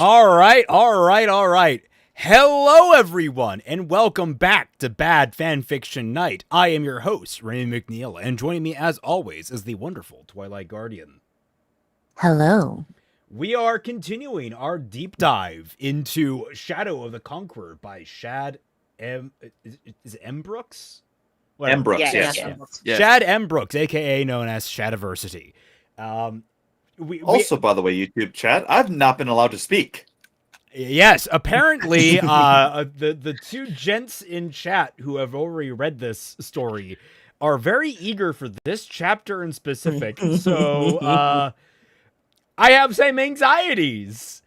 All right. Hello, everyone, and welcome back to Bad Fanfiction Night. I am your host, Raymond McNeil, and joining me, as always, is the wonderful Twilight Guardian. Hello. We are continuing our deep dive into Shadow of the Conqueror by Shad Brooks? M. Brooks, yes. Yeah. Shad M. Brooks, a.k.a. known as SHADIVERSITY. Also, by the way, YouTube chat, I've not been allowed to speak. Yes, apparently, the two gents in chat who have already read this story are very eager for this chapter in specific. So, I have some anxieties.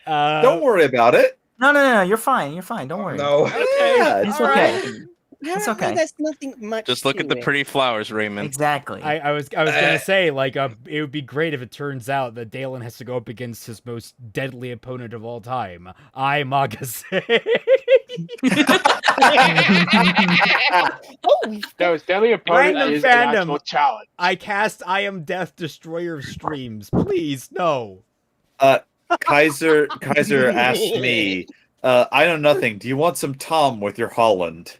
Don't worry about it. No. You're fine. Don't worry. No. Okay. It's okay. It's okay. There's nothing much. Just look at the pretty flowers, Raymond. Exactly. I was gonna say, like, it would be great if it turns out that Dalen has to go up against his most deadly opponent of all time, Magase. No, his deadly opponent is an actual challenge. I cast I Am Death, Destroyer of Streams. Please, no. Kaiser asked me, I know nothing. Do you want some Tom with your Holland?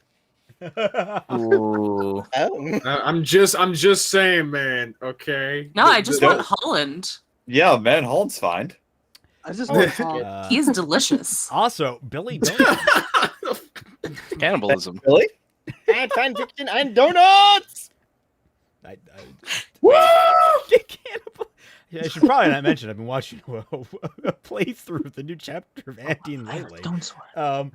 Ooh. I'm just saying, man. Okay. No, I just want Holland. Yeah, man, Holland's fine. I just want He is delicious. Also, Billy Donuts. Cannibalism. Really? and fanfiction and donuts. Woo! Cannibal. Yeah, I should probably not mention I've been watching a playthrough of the new chapter of Andy and Lele. Don't swear.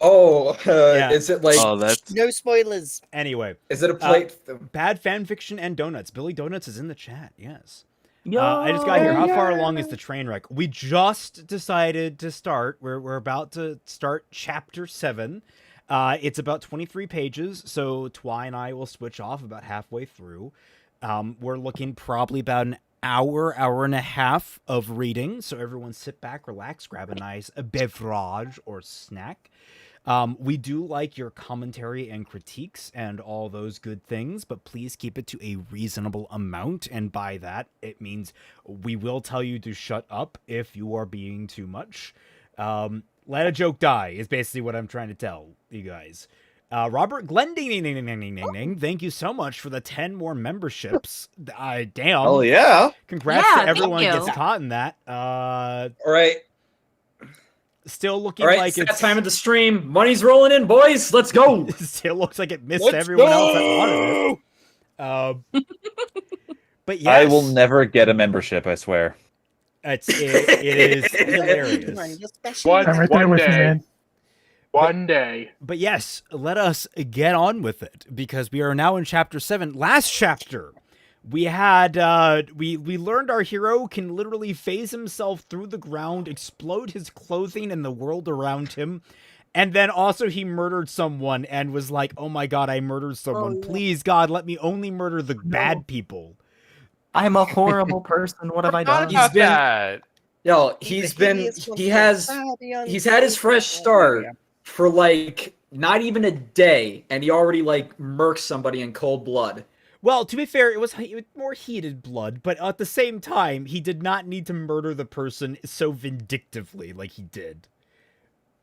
Yeah. Is it like? Oh, that's No spoilers. Anyway, Is it a plate? Bad Fanfiction and Donuts. Billy Donuts is in the chat. Yes. I just got here. How far along is the train wreck? We just decided to start. We're about to start chapter 7. It's about 23 pages, so Twy and I will switch off about halfway through. We're looking probably about an hour and a half of reading, so everyone sit back, relax, grab a nice beverage or snack. We do like your commentary and critiques and all those good things, but please keep it to a reasonable amount. And by that, it means we will tell you to shut up if you are being too much. Let a joke die is basically what I'm trying to tell you guys. Robert Glending, thank you so much for the 10 more memberships. Damn. Oh, yeah. Congrats Yeah, to everyone thank who you. gets caught in that. All right. Still looking All right. like It's that it's time of the stream. Money's rolling in, boys. Let's go. still looks like it missed Let's everyone else that go! wanted it. But yes, I will never get a membership, I swear. it is hilarious. One day. But yes, let us get on with it because we are now in chapter 7. Last chapter, we had we learned our hero can literally phase himself through the ground, explode his clothing and the world around him. And then also he murdered someone and was like, "Oh my god, I murdered someone. Oh, yeah. Please God, let me only murder the bad people." I'm a horrible person. What have I done? He's been- that. Yo, he's had his fresh start for like not even a day, and he already like murked somebody in cold blood. Well, to be fair, it was more heated blood, but at the same time, he did not need to murder the person so vindictively like he did.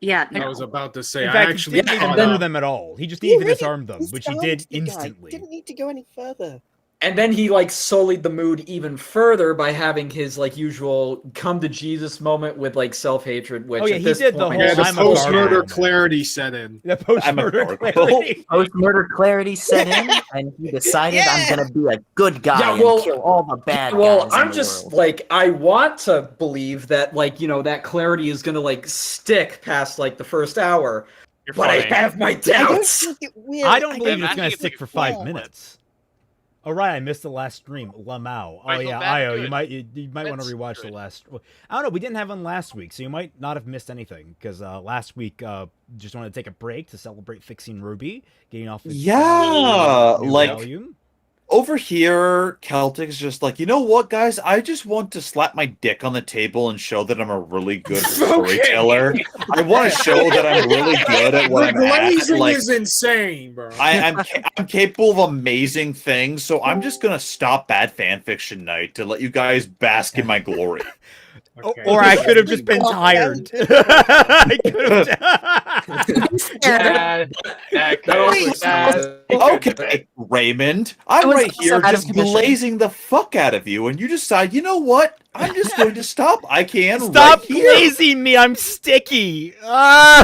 Yeah, I was about to say, In I fact, actually he didn't even and murder then- them at all. He just needed to disarm them, which he did He instantly. didn't need to go any further. And then he like sullied the mood even further by having his like usual come to Jesus moment with like self-hatred, which Oh, yeah, at he this did the point- whole Yeah, the I'm a post-murder gargoyle. clarity set in. The post-murder I'm a clarity. Post-murder clarity set in, and he decided I'm gonna be a good guy Yeah, well- and kill all the bad Well, guys in I'm the just world. like I want to believe that like that clarity is gonna like stick past like the first hour, but I have my I don't doubts. think it will. I don't believe it's imagine going to if stick we for 5 fail. minutes. Oh, right, I missed the last stream. Lamau. Oh, Right, so yeah, bad or Io, you good? might want That's to rewatch the good. last... I don't know, we didn't have one last week, so you might not have missed anything, because last week, just wanted to take a break to celebrate fixing Ruby, getting off its Yeah, new like- volume. Over here, Celtic's just like, you know what, guys? I just want to slap my dick on the table and show that I'm a really good storyteller. I want to show that I'm really good at what The I'm at. glazing Like, is insane, bro. I'm capable of amazing things, so I'm just gonna stop Bad Fanfiction Night to let you guys bask in my glory. Okay. Or I could have just been tired. I could have. Okay, Raymond, I'm right here just blazing the fuck out of you, and you decide, you know what? I'm just going to stop. I can Stop right here. blazing me. I'm sticky. I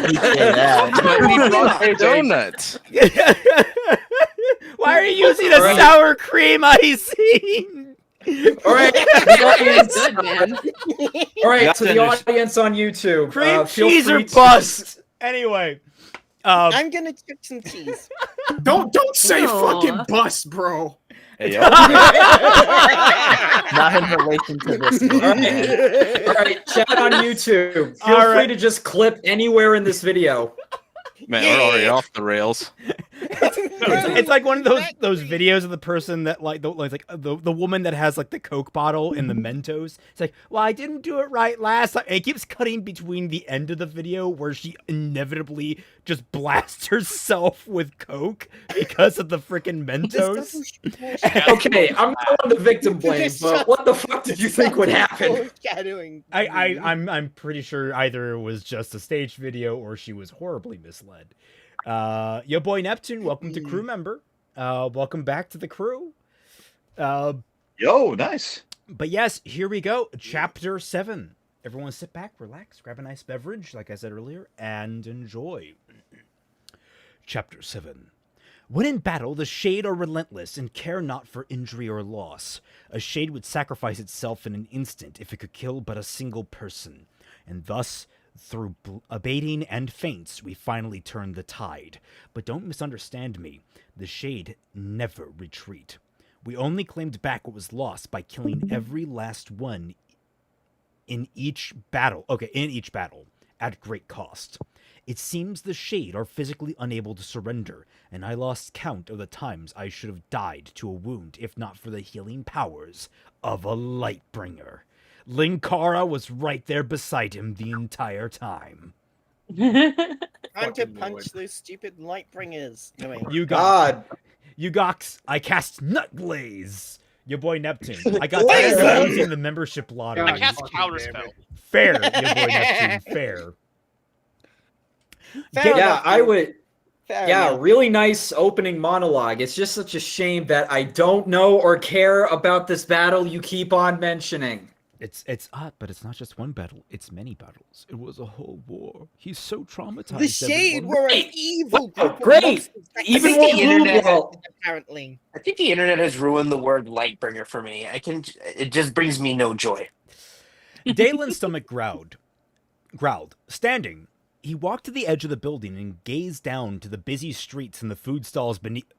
appreciate that. Donuts. Why are you using a sour cream icing? All right, Good, man. all right. You To have the to audience on YouTube, Cream feel cheese or free to- bust. Anyway, I'm gonna check some cheese. Don't say No. fucking bust, bro. Hey, yo. Not in relation to this movie, man. All right, chat on YouTube. Feel All free right. to just clip anywhere in this video. Man, we're already off the rails. it's like one of those videos of the person that like the woman that has like the Coke bottle in the Mentos. It's like, well, I didn't do it right last time. And it keeps cutting between the end of the video where she inevitably just blasts herself with Coke because of the freaking Mentos. Okay, I'm not on the victim blame, but what the fuck did you think would happen? Foreshadowing. I'm pretty sure either it was just a staged video or she was horribly misled. Yo boy Neptune, welcome to crew member. Welcome back to the crew. Yo, nice. But yes, here we go. Chapter 7. Everyone sit back, relax, grab a nice beverage, like I said earlier, and enjoy. Chapter 7. When in battle, the Shade are relentless and care not for injury or loss. A Shade would sacrifice itself in an instant if it could kill but a single person. And thus, through abating and feints, we finally turn the tide. But don't misunderstand me. The Shade never retreat. We only claimed back what was lost by killing every last one in each battle. At great cost. It seems the Shade are physically unable to surrender, and I lost count of the times I should have died to a wound if not for the healing powers of a Lightbringer. Linkara was right there beside him the entire time. Time to punch those stupid Lightbringers. No, wait. You gox, I cast Nutblaze. Your boy Neptune. I got tired of using the membership lottery. I cast Counterspell. Fair, your boy Neptune, fair. Yeah, I would. Fair Yeah, enough. really nice opening monologue. It's just such a shame that I don't know or care about this battle you keep on mentioning. It's odd, but it's not just one battle. It's many battles. It was a whole war. He's so traumatized. The Shade everyone. were an evil group of Great! monsters that Even killed more the blue internet, ball. apparently. I think the internet has ruined the word Lightbringer for me. It just brings me no joy. Dalen's stomach growled. Standing, he walked to the edge of the building and gazed down to the busy streets and the food stalls beneath.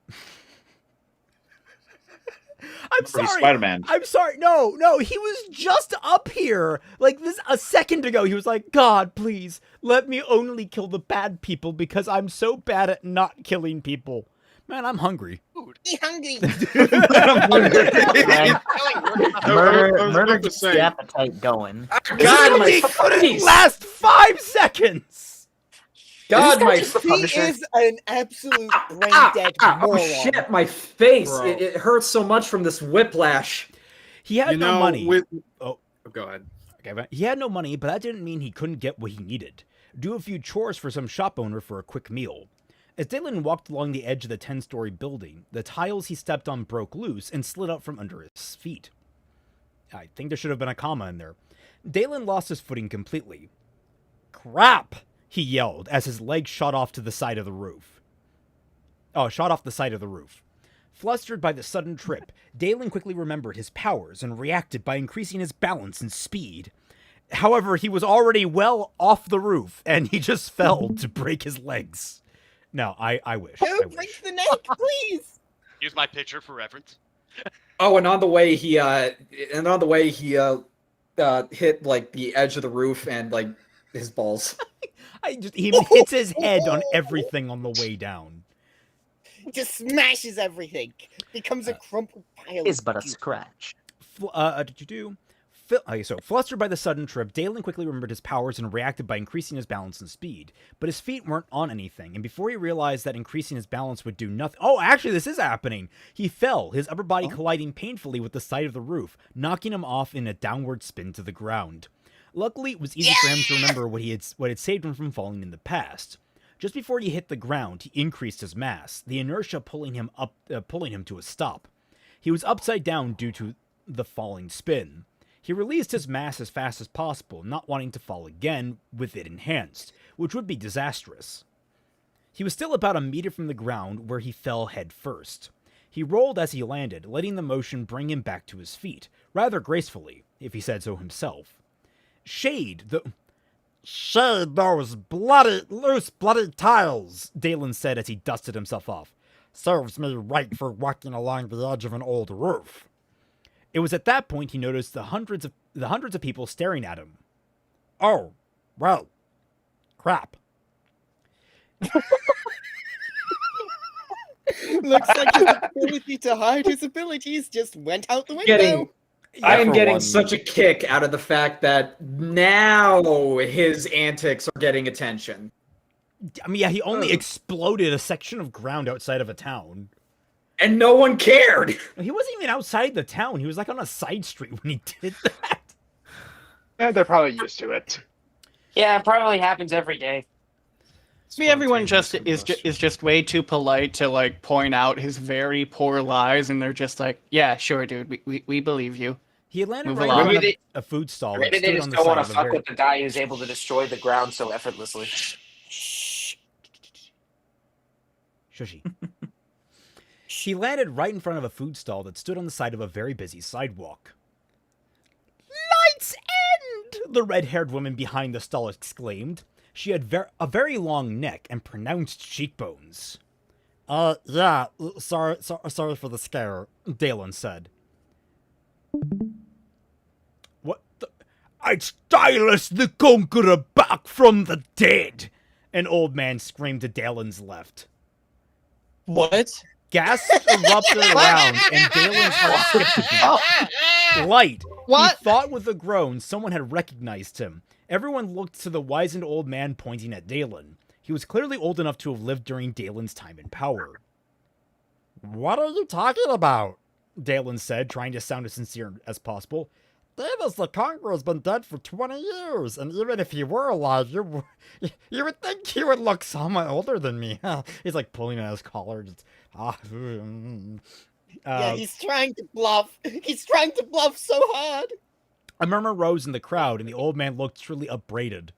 I'm sorry. Spider-Man. I'm sorry. No, he was just up here. Like this a second ago. He was like, God, please, let me only kill the bad people because I'm so bad at not killing people. Man, I'm hungry. Be hungry. Murder to gets say. the appetite going. God, my Literally couldn't face! last 5 seconds. God, my He is an absolute brain dead moron. Oh shit, my face! Bro. It hurts so much from this whiplash. He had no money. Oh, go ahead. Okay, but he had no money, but that didn't mean he couldn't get what he needed. Do a few chores for some shop owner for a quick meal. As Dalen walked along the edge of the 10-story building, the tiles he stepped on broke loose and slid out from under his feet. I think there should have been a comma in there. Dalen lost his footing completely. Crap! He yelled as his leg shot off to the side of the roof. Shot off the side of the roof. Flustered by the sudden trip, Dalen quickly remembered his powers and reacted by increasing his balance and speed. However, he was already well off the roof, and he just fell to break his legs. No, I wish. I Break wish. the neck, please. Use my picture for reference. Oh, and on the way he hit like the edge of the roof and like his balls. He hits his head on everything on the way down. Just smashes everything. Becomes a crumpled pile. Is but a of scratch. Flustered by the sudden trip, Dalen quickly remembered his powers and reacted by increasing his balance and speed. But his feet weren't on anything, and before he realized that increasing his balance would do nothing— oh, actually, this is happening! He fell, his upper body colliding painfully with the side of the roof, knocking him off in a downward spin to the ground. Luckily, it was easy for him to remember what had saved him from falling in the past. Just before he hit the ground, he increased his mass, the inertia pulling him to a stop. He was upside down due to the falling spin. He released his mass as fast as possible, not wanting to fall again with it enhanced, which would be disastrous. He was still about a meter from the ground where he fell head first. He rolled as he landed, letting the motion bring him back to his feet, rather gracefully, if he said so himself. Shade those loose bloody tiles, Dalen said as he dusted himself off. Serves me right for walking along the edge of an old roof. It was at that point he noticed the hundreds of people staring at him. Oh, well, crap. Looks like his ability to hide his abilities just went out the window. I am getting such a kick out of the fact that now his antics are getting attention. I mean, yeah, he only exploded a section of ground outside of a town. And no one cared! He wasn't even outside the town. He was like on a side street when he did that. Yeah, they're probably used to it. Yeah, it probably happens every day. See, everyone is just way too polite to like point out his very poor lies, and they're just like, "Yeah, sure, dude, we believe you." He landed Move right along. on a food stall. Maybe they just don't want to fuck with the guy who's able to destroy the ground so effortlessly. Shushy. He landed right in front of a food stall that stood on the side of a very busy sidewalk. Light's End! The red-haired woman behind the stall exclaimed. She had a very long neck and pronounced cheekbones. Yeah, sorry for the scare, Dalen said. What the— It's Stylus the Conqueror back from the dead! An old man screamed to Dalen's left. What? Gasps erupted around, and Dalen's heart skipped a beat. Light. What? He thought with a groan someone had recognized him. Everyone looked to the wizened old man pointing at Dalen. He was clearly old enough to have lived during Dalen's time in power. What are you talking about? Dalen said, trying to sound as sincere as possible. Davis the Conqueror has been dead for 20 years, and even if he were alive, you would think he would look somewhat older than me. He's like pulling at his collar. Just, yeah, he's trying to bluff. He's trying to bluff so hard. A murmur rose in the crowd, and the old man looked truly upbraided.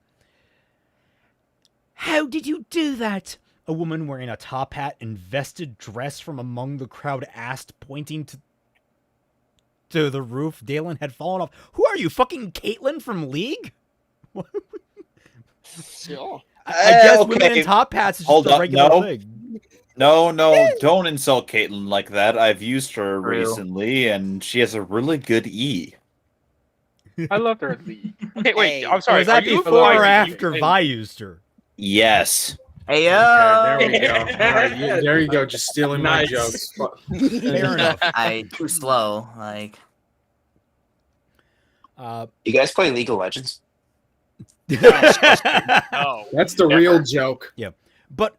How did you do that? A woman wearing a top hat and vested dress from among the crowd asked, pointing to the roof. Dalen had fallen off. Who are you, fucking Caitlyn from League? Sure. I guess women in top hats is just a regular thing. No, don't insult Caitlyn like that. I've used her recently, and she has a really good E. I love her League. Okay, wait, I'm sorry. Was that before or after Vi used her? Yes. Hey yo! Okay, there we go. All right, there you go. Just stealing my jokes. Fair enough. Too slow. Like, You guys play League of Legends? No. That's the real joke. Yeah, but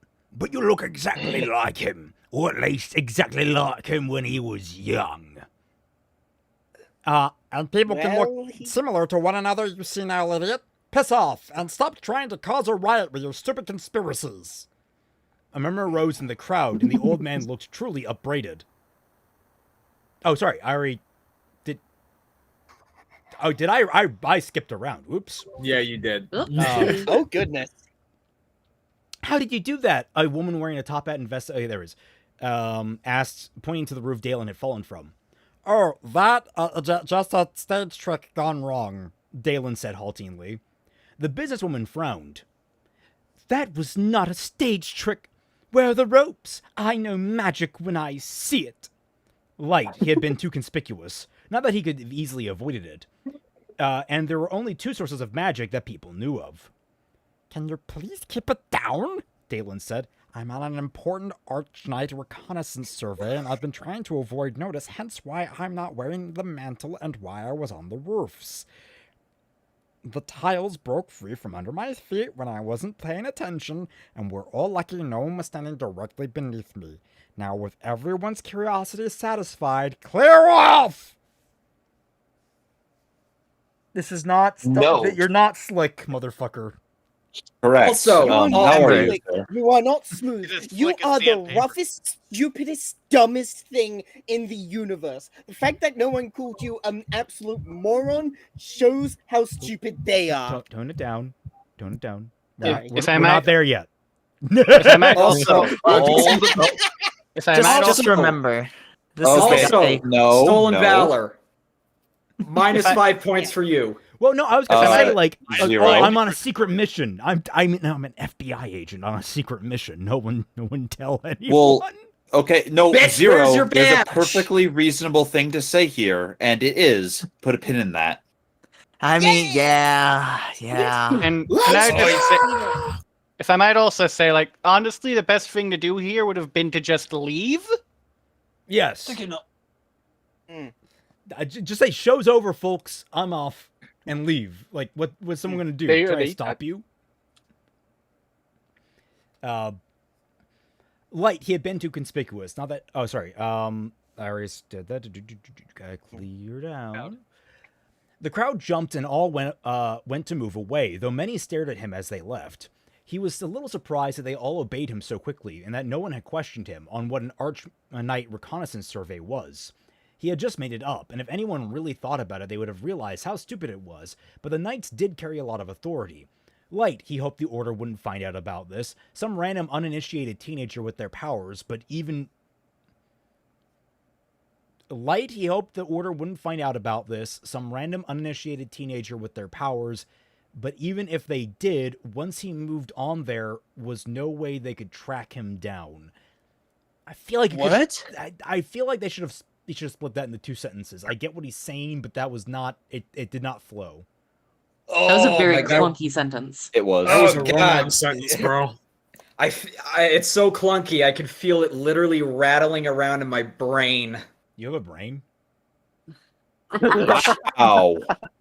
you look exactly like him, or at least exactly like him when he was young. And people can look similar to one another, you senile idiot. Piss off, and stop trying to cause a riot with your stupid conspiracies. A murmur rose in the crowd, and the old man looked truly upbraided. Oh, sorry, I already did. Oh, did I skipped around. Oops. Yeah, you did. Oh, goodness. How did you do that? A woman wearing a top hat and vest. Oh, there it is. Asked, pointing to the roof Dalen had fallen from. Oh, that just a stage trick gone wrong, Dalen said haltingly. The businesswoman frowned. That was not a stage trick. Where are the ropes? I know magic when I see it. Light, he had been too conspicuous. Not that he could have easily avoided it. And there were only two sources of magic that people knew of. Can you please keep it down? Dalen said. I'm on an important Arch-Knight reconnaissance survey, and I've been trying to avoid notice, hence why I'm not wearing the mantle and why I was on the roofs. The tiles broke free from under my feet when I wasn't paying attention, and we're all lucky no one was standing directly beneath me. Now, with everyone's curiosity satisfied, clear off! This is not stuff No. that you're not slick, motherfucker. Correct. Also, how are you, Like, sir? you are not smooth. It is You slick as are the sandpaper. roughest, stupidest, dumbest thing in the universe. The fact that no one called you an absolute moron shows how stupid they are. Tone it down. Tone it down. Sorry. We're, If I we're might- not there yet. If I might Also, if I might Just also, remember, this Okay. is Also, a No. Stolen no. Valor. Minus If I- 5 points for you. Well, no, I was gonna say like, Zero. I'm on a secret mission. I'm an FBI agent on a secret mission. No one tell anyone. Well, okay, no, Bitch, zero. where's your There's a badge? perfectly reasonable thing to say here, and it is put a pin in that. I mean, yeah. and I just say, if I might also say, like, honestly, the best thing to do here would have been to just leave. yes. Just say show's over, folks. I'm off and leave. Like, what's someone gonna do? Try to stop you? Light, he had been too conspicuous. Not that. Oh, sorry. I already did that. Gotta clear down. The crowd jumped and all went to move away, though many stared at him as they left. He was a little surprised that they all obeyed him so quickly, and that no one had questioned him on what an Arch-Knight reconnaissance survey was. He had just made it up, and if anyone really thought about it, they would have realized how stupid it was, but the Knights did carry a lot of authority. Light, he hoped the Order wouldn't find out about this. Some random uninitiated teenager with their powers, but even... Light, he hoped the Order wouldn't find out about this. Some random uninitiated teenager with their powers, but even if they did, once he moved on there was no way they could track him down. I feel like... What? I feel like they should have split that into two sentences. I get what he's saying, but that was not... It did not flow. That was a very my God. clunky sentence. It was. That was a God. wrong sentence, bro. It's so clunky. I can feel it literally rattling around in my brain. You have a brain? Wow.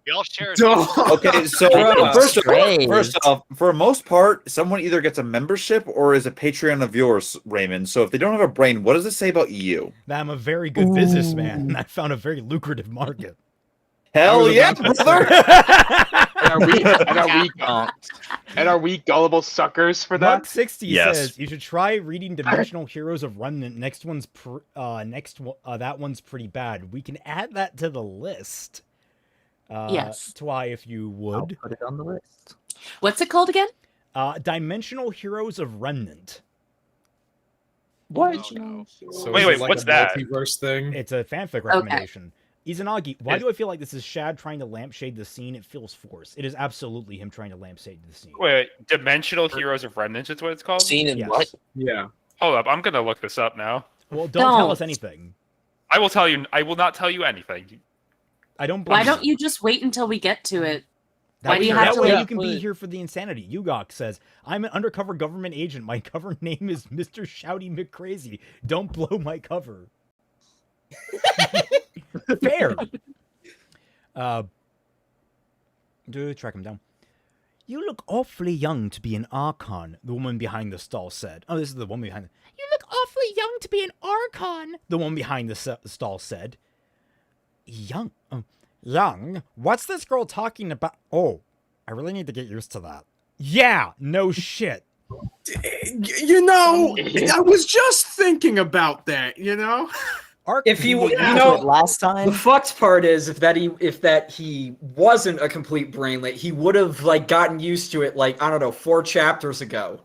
We all share. Okay, so first off, for the most part, someone either gets a membership or is a Patreon of yours, Raymond. So if they don't have a brain, what does it say about you? That I'm a very good businessman, and I found a very lucrative market. Hell yeah, brother! And are we gullible suckers for that? Muck60 Yes. says you should try reading Dimensional Heroes of Remnant. That one's pretty bad. We can add that to the list. Yes. Twy, if you would. I'll put it on the list. What's it called again? Dimensional Heroes of Remnant. What? So Wait, is it like what's a that? multiverse thing? It's a fanfic recommendation. Izanagi, why do I feel like this is Shad trying to lampshade the scene? It feels forced. It is absolutely him trying to lampshade the scene. Wait, Dimensional Heroes of Remnant is what it's called? Seen in Yes. what? Yeah. Hold up, I'm gonna look this up now. Well, don't tell Don't. us anything. I will tell you. I will not tell you anything. I don't Why believe don't you just wait until we get to it? That Why do you way- have that to way wait? you can be here for the insanity. Yugok says, I'm an undercover government agent. My cover name is Mr. Shouty McCrazy. Don't blow my cover. Fair. Do track him down. You look awfully young to be an Archon, the woman behind the stall said. Oh, this is the woman behind the... You look awfully young to be an Archon, the one behind the stall said. Young? Young? What's this girl talking about? Oh, I really need to get used to that. Yeah, no shit. You know, I was just thinking about that, you know? If he, you Yeah. know, Last time. the fucked part is if that he wasn't a complete brainlet, he would have like gotten used to it like I don't know 4 chapters ago.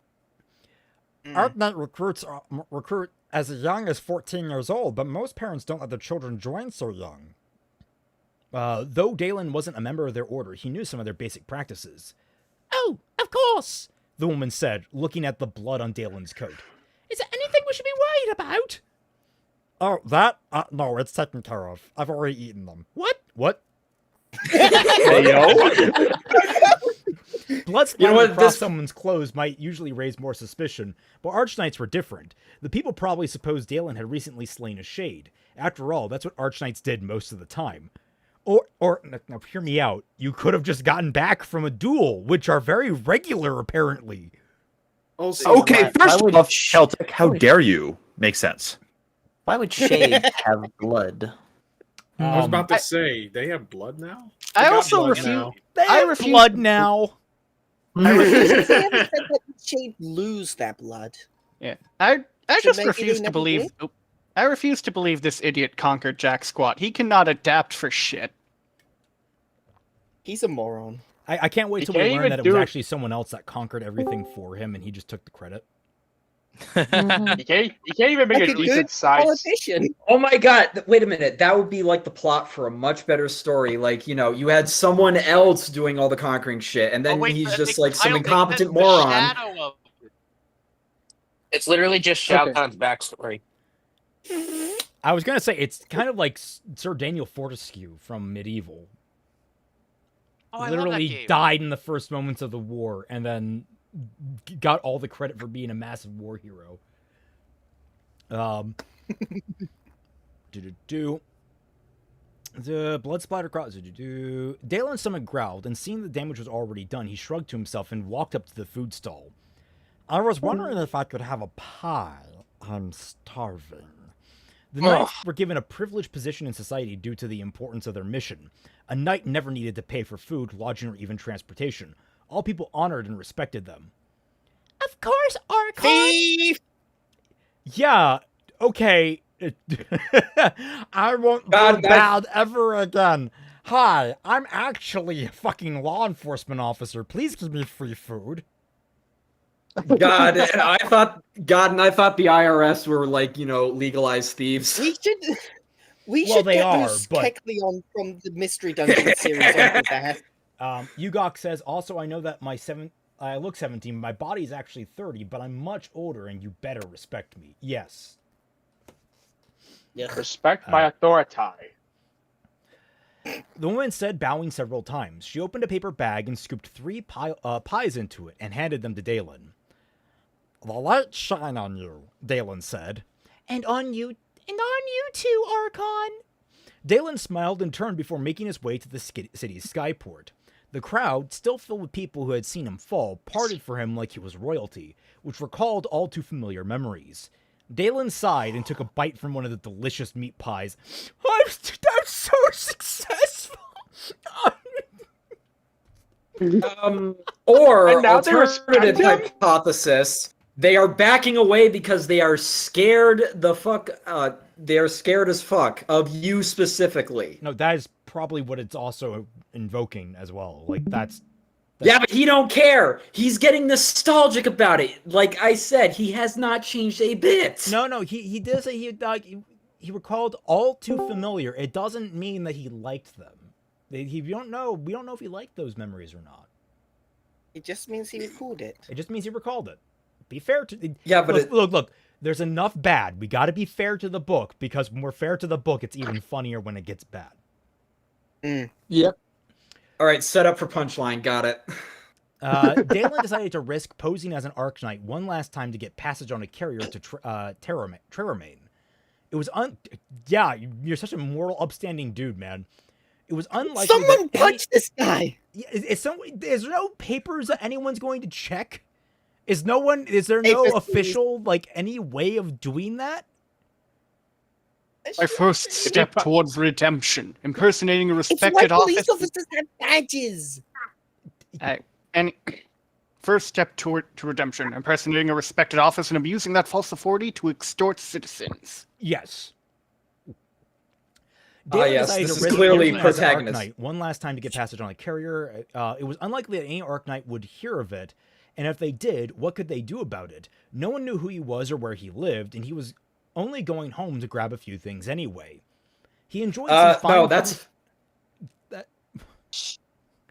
Arc-Knight recruit as young as 14 years old, but most parents don't let their children join so young. Though Dalen wasn't a member of their order, he knew some of their basic practices. Oh, of course, the woman said, looking at the blood on Dalen's coat. Is there anything we should be worried about? Oh, that? No, it's taken care of. I've already eaten them. What? What? Hey, yo. Blood You know splattering what, across this- someone's clothes might usually raise more suspicion, but Archknights were different. The people probably supposed Dalen had recently slain a shade. After all, that's what Archknights did most of the time. Or now hear me out. You could have just gotten back from a duel, which are very regular, apparently. Also, Okay, first off, Celtic, how dare you? Makes sense. Why would Shade have blood? I was about to say they have blood now. I They got also blood refuse. now. They I have refuse blood to- now. They never said that Shade lose that blood. Yeah, I So just maybe refuse they to never believe. did? Oop. I refuse to believe this idiot conquered Jack Squat. He cannot adapt for shit. He's a moron. I can't wait You till we can't learn even that it was do it. actually someone else that conquered everything for him, and he just took the credit. You can't even make Like a a good decent size. politician. Oh my god, wait a minute. That would be like the plot for a much better story. Like, you had someone else doing all the conquering shit, and then he's just like some incompetent moron. It's literally just Shao Okay. Kahn's backstory. I was gonna say it's kind of like Sir Daniel Fortescue from Medieval. Oh, I love that Literally game. died in the first moments of the war, and then got all the credit for being a massive war hero. The blood splatter across. Dalen's stomach growled, and seeing the damage was already done, he shrugged to himself and walked up to the food stall. I was wondering if I could have a pie. I'm starving. The knights were given a privileged position in society due to the importance of their mission. A knight never needed to pay for food, lodging, or even transportation. All people honored and respected them. Of course, Archon! Thief! Yeah, okay. I won't God, go bad ever again. Hi, I'm actually a fucking law enforcement officer. Please give me free food. God, and I thought the IRS were like, legalized thieves. We Well, should they get are, Bruce but- Kecleon from the Mystery Dungeon series onto that. Ugok says, also, I know that I look 17, my body is actually 30, but I'm much older and you better respect me. Yes. Respect my authority. The woman said, bowing several times. She opened a paper bag and scooped 3 pies into it and handed them to Dalen. The light shine on you, Dalen said. And on you too, Archon. Dalen smiled and turned before making his way to the city's skyport. The crowd, still filled with people who had seen him fall, parted for him like he was royalty, which recalled all too familiar memories. Dalen sighed and took a bite from one of the delicious meat pies. I'm so successful! Or And now they alternative respect him? hypothesis, they are backing away because they are scared they are scared as fuck of you specifically. No, that is probably what it's also invoking as well. Like, that's Yeah, but he don't care. He's getting nostalgic about it. Like I said, he has not changed a bit. No, he did say he recalled all too familiar. It doesn't mean that he liked them. We don't know if he liked those memories or not. It just means he recalled it. It just means he recalled it. Be fair to Yeah, but look. There's enough bad. We got to be fair to the book, because when we're fair to the book, it's even funnier when it gets bad. Yep. All right, set up for punchline. Got it. Dalen decided to risk posing as an Archknight one last time to get passage on a carrier to Treramain. It was yeah, you're such a moral, upstanding dude, man. It was unlikely. Someone punch this guy. Is there no papers that anyone's going to check? Is there no official, like, any way of doing that? My first step towards redemption, impersonating a It's why respected police office. officers have badges. And first step to redemption, impersonating a respected office and abusing that false authority to extort citizens. Yes. Yes, decided this to is risk clearly posing as an protagonist. Archknight one last time to get passage on a carrier. It was unlikely that any Archknight would hear of it, and if they did, what could they do about it? No one knew who he was or where he lived, and he was only going home to grab a few things anyway. He enjoyed some fine no, food- that's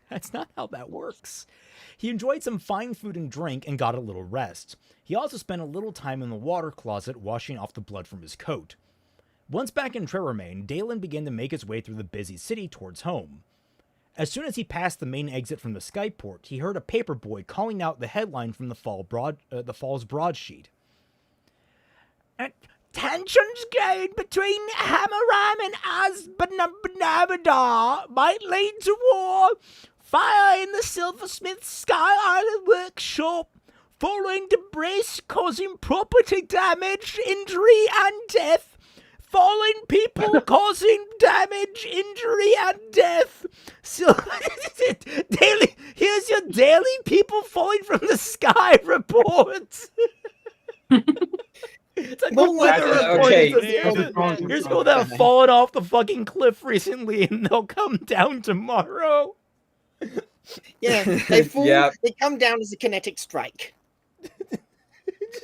That's not how that works. He enjoyed some fine food and drink and got a little rest. He also spent a little time in the water closet washing off the blood from his coat. Once back in Treramain, Dalen began to make his way through the busy city towards home. As soon as he passed the main exit from the skyport, he heard a paperboy calling out the headline from the fall's broadsheet. Tensions growing between Hamaram and Azbanabadar might lead to war. Fire in the Silversmith Sky Island workshop. Falling debris causing property damage, injury, and death. Falling people causing damage, injury, and death. So, here's your daily people falling from the sky report. It's like the weather report. Okay. Here's people that have fallen off the fucking cliff recently, and they'll come down tomorrow. Yeah, they fall. Yeah. They come down as a kinetic strike.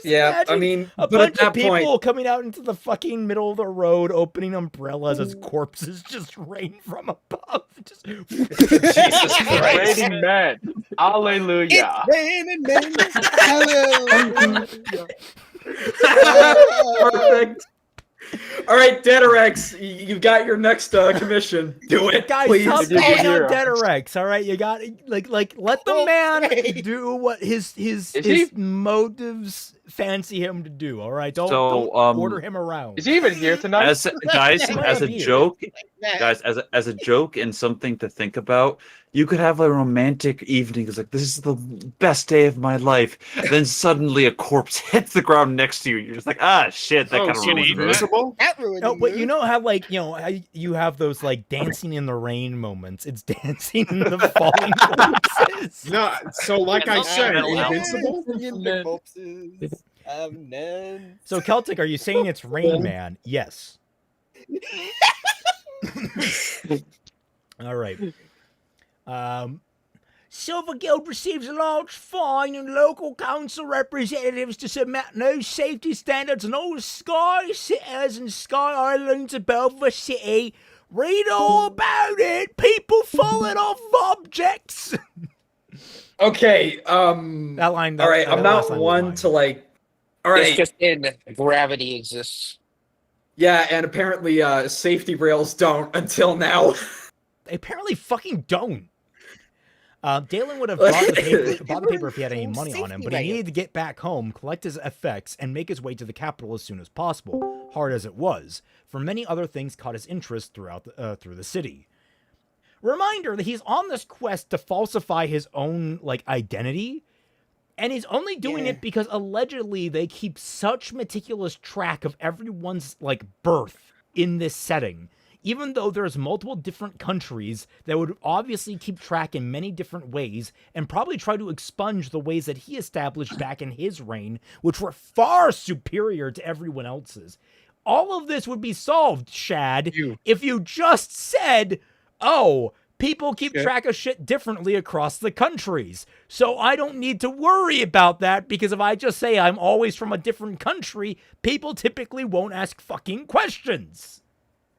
Yeah, I mean, a but at bunch of that point, people coming out into the fucking middle of the road, opening umbrellas as corpses just rain from above. Just... Jesus Christ. Raining men. Hallelujah. It's raining men. Hallelujah. Perfect. All right, Deaderex, you've got your next commission. Do it, guys. please. Stop playing on Deaderex. All right, you got like let the man do what his motives fancy him to do. All right, don't order him around. Is he even here tonight? As a joke, guys, as a joke and something to think about, you could have a romantic evening. It's like, this is the best day of my life. Then suddenly a corpse hits the ground next to you. You're just like, ah, shit, that kind of ruins it. Invisible? That ruined No, the but mood. you know how how you have those like dancing in the rain moments. It's dancing in the falling corpses. No, so like I said, invincible? In the corpses of none. So Celtic, are you saying it's Rain Man? Yes. All right. Silver Guild receives a large fine and local council representatives to submit new safety standards on all sky cities and sky islands above the city. Read all about it. People falling off objects. Okay. That line. All right. I'm not one to like. All right. It's just in gravity exists. Yeah, and apparently safety rails don't until now. They apparently fucking don't. Dalen would have bought the paper if he had any money on him, but he needed to get back home, collect his effects, and make his way to the capital as soon as possible, hard as it was, for many other things caught his interest throughout through the city. Reminder that he's on this quest to falsify his own identity, and he's only doing it because allegedly they keep such meticulous track of everyone's birth in this setting. Even though there's multiple different countries that would obviously keep track in many different ways and probably try to expunge the ways that he established back in his reign, which were far superior to everyone else's. All of this would be solved, Shad, if you just said, oh, people keep track of shit differently across the countries. So I don't need to worry about that because if I just say I'm always from a different country, people typically won't ask fucking questions.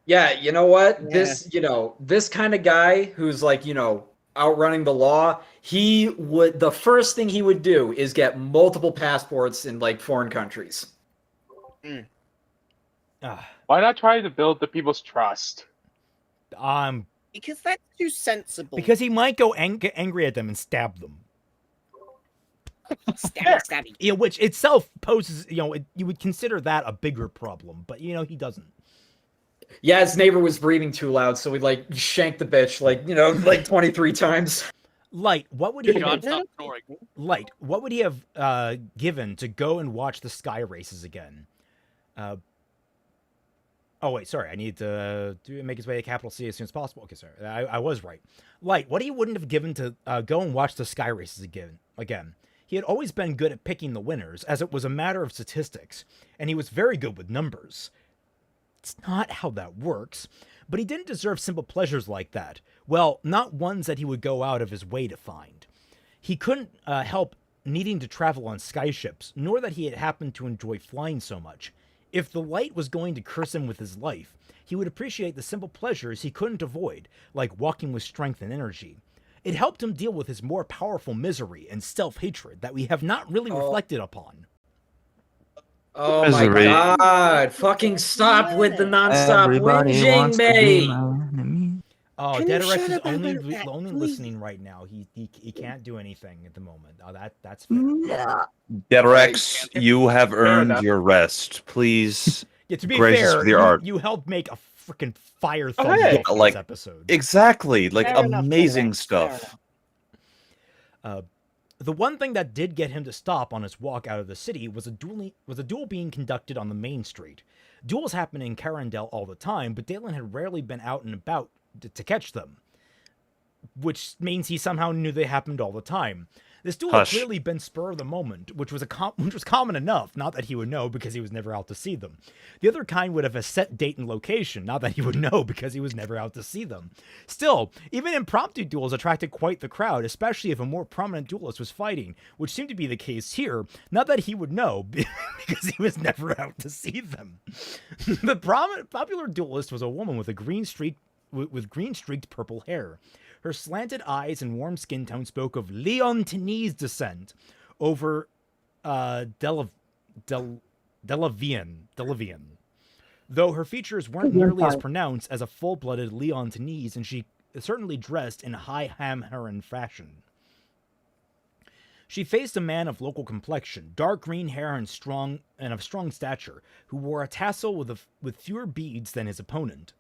Yeah, you know what? Yeah. This kind of guy who's outrunning the law, the first thing he would do is get multiple passports in foreign countries. Why not try to build the people's trust? Because that's too sensible. Because he might go get angry at them and stab them. Stabby. Yeah, which itself poses, you would consider that a bigger problem, but he doesn't. Yeah, his neighbor was breathing too loud, so we shanked the bitch 23 times. Light, what would he what would he have given to go and watch the sky races again? Oh wait, sorry, I need to make his way to capital C as soon as possible. Okay, sorry, I was right. Light, what he wouldn't have given to go and watch the sky races again. He had always been good at picking the winners, as it was a matter of statistics, and he was very good with numbers. It's not how that works, but he didn't deserve simple pleasures like that. Well, not ones that he would go out of his way to find. He couldn't help needing to travel on skyships, nor that he had happened to enjoy flying so much. If the light was going to curse him with his life, he would appreciate the simple pleasures he couldn't avoid, like walking with strength and energy. It helped him deal with his more powerful misery and self-hatred that we have not really reflected upon. Oh my god, fucking stop with the non-stop whinging, mate! Oh, Can you Dedarex shut is up only about that, only please? listening right now. He can't do anything at the moment. Oh, that's fair. Yeah. Dedarex, you have earned enough. your rest. Please Yeah, to be grace us fair, with your art. you helped make a freaking fire Oh, thumbnail hey. for Like, this episode. Exactly, like Fair enough, amazing Dedarex, fair stuff. The one thing that did get him to stop on his walk out of the city was a duel being conducted on the main street. Duels happen in Carindel all the time, but Dalen had rarely been out and about to catch them, which means he somehow knew they happened all the time. This duel had clearly been spur of the moment, which was common enough, not that he would know because he was never out to see them. The other kind would have a set date and location, not that he would know because he was never out to see them. Still, even impromptu duels attracted quite the crowd, especially if a more prominent duelist was fighting, which seemed to be the case here, not that he would know because he was never out to see them. The popular duelist was a woman with green streaked purple hair. Her slanted eyes and warm skin tone spoke of Leontinese descent over Delavian. Though her features weren't nearly as pronounced as a full-blooded Leontinese, and she certainly dressed in high Hamharan fashion. She faced a man of local complexion, dark green hair and of strong stature, who wore a tassel with fewer beads than his opponent.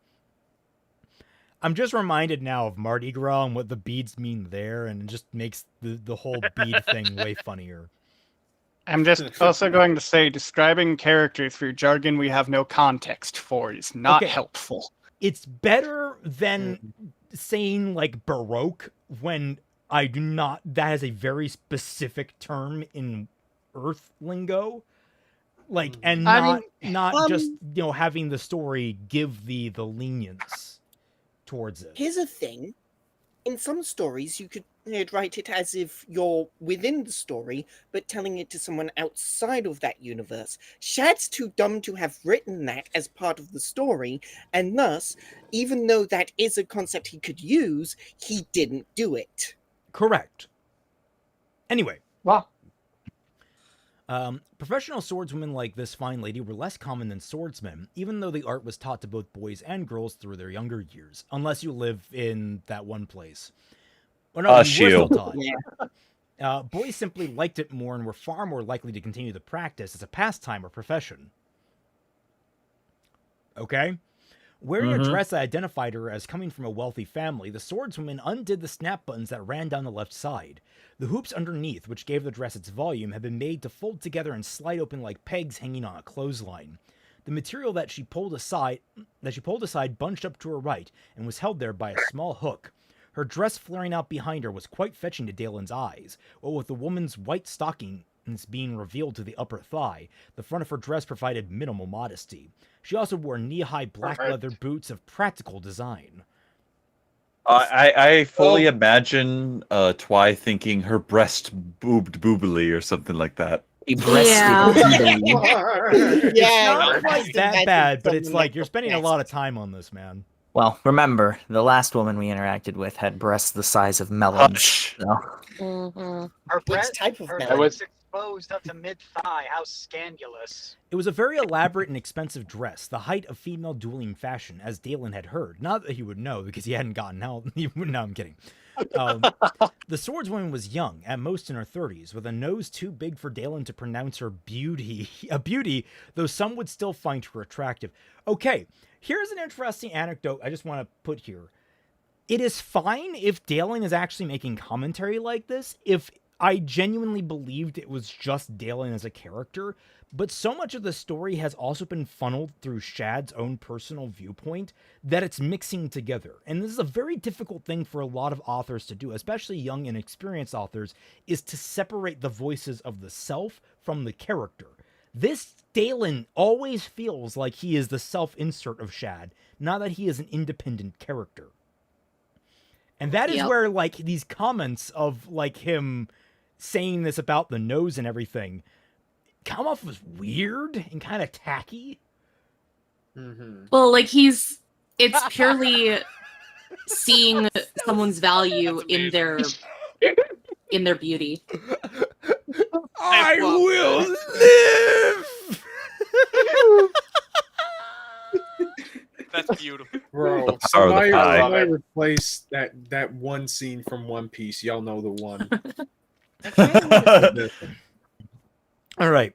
I'm just reminded now of Mardi Gras and what the beads mean there, and it just makes the whole bead thing way funnier. I'm just also going to say, describing characters through jargon we have no context for is not helpful. It's better than saying, like, Baroque when I do not... That has a very specific term in Earth lingo. Like, and not just, having the story give the lenience towards it. Here's a thing. In some stories, you could write it as if you're within the story, but telling it to someone outside of that universe. Shad's too dumb to have written that as part of the story, and thus, even though that is a concept he could use, he didn't do it. Correct. Anyway. Wow. Professional swordswomen like this fine lady were less common than swordsmen, even though the art was taught to both boys and girls through their younger years, unless you live in that one place. Well, no, still taught. Yeah. Boys simply liked it more and were far more likely to continue the practice as a pastime or profession. Okay? Wearing a dress that identified her as coming from a wealthy family, the swordswoman undid the snap buttons that ran down the left side. The hoops underneath, which gave the dress its volume, had been made to fold together and slide open like pegs hanging on a clothesline. The material that she pulled aside bunched up to her right and was held there by a small hook. Her dress flaring out behind her was quite fetching to Dalen's eyes, what with the woman's white stockings being revealed to the upper thigh. The front of her dress provided minimal modesty. She also wore knee-high black leather boots of practical design. I fully imagine Twy thinking her breast boobed boobily or something like that. Yeah. Not quite that bad, but it's like you're spending a lot of time on this, man. Well, remember, the last woman we interacted with had breasts the size of melons. So. Her breast type of melon was exposed up to mid-thigh. How scandalous. It was a very elaborate and expensive dress, the height of female dueling fashion, as Dalen had heard. Not that he would know, because he hadn't gotten out. No, I'm kidding. The swordswoman was young, at most in her 30s, with a nose too big for Dalen to pronounce her a beauty, though some would still find her attractive. Okay, here's an interesting anecdote I just want to put here. It is fine if Dalen is actually making commentary like this, if I genuinely believed it was just Dalen as a character, but so much of the story has also been funneled through Shad's own personal viewpoint that it's mixing together. And this is a very difficult thing for a lot of authors to do, especially young and experienced authors, is to separate the voices of the self from the character. This Dalen always feels like he is the self-insert of Shad, not that he is an independent character. And that is where, like, these comments of, like, him saying this about the nose and everything come off as weird and kind of tacky. Well, like, it's purely seeing someone's value in their beauty. I will live! That's beautiful. Bro, The power of the pie. somebody replace that one scene from One Piece. Y'all know the one. All right.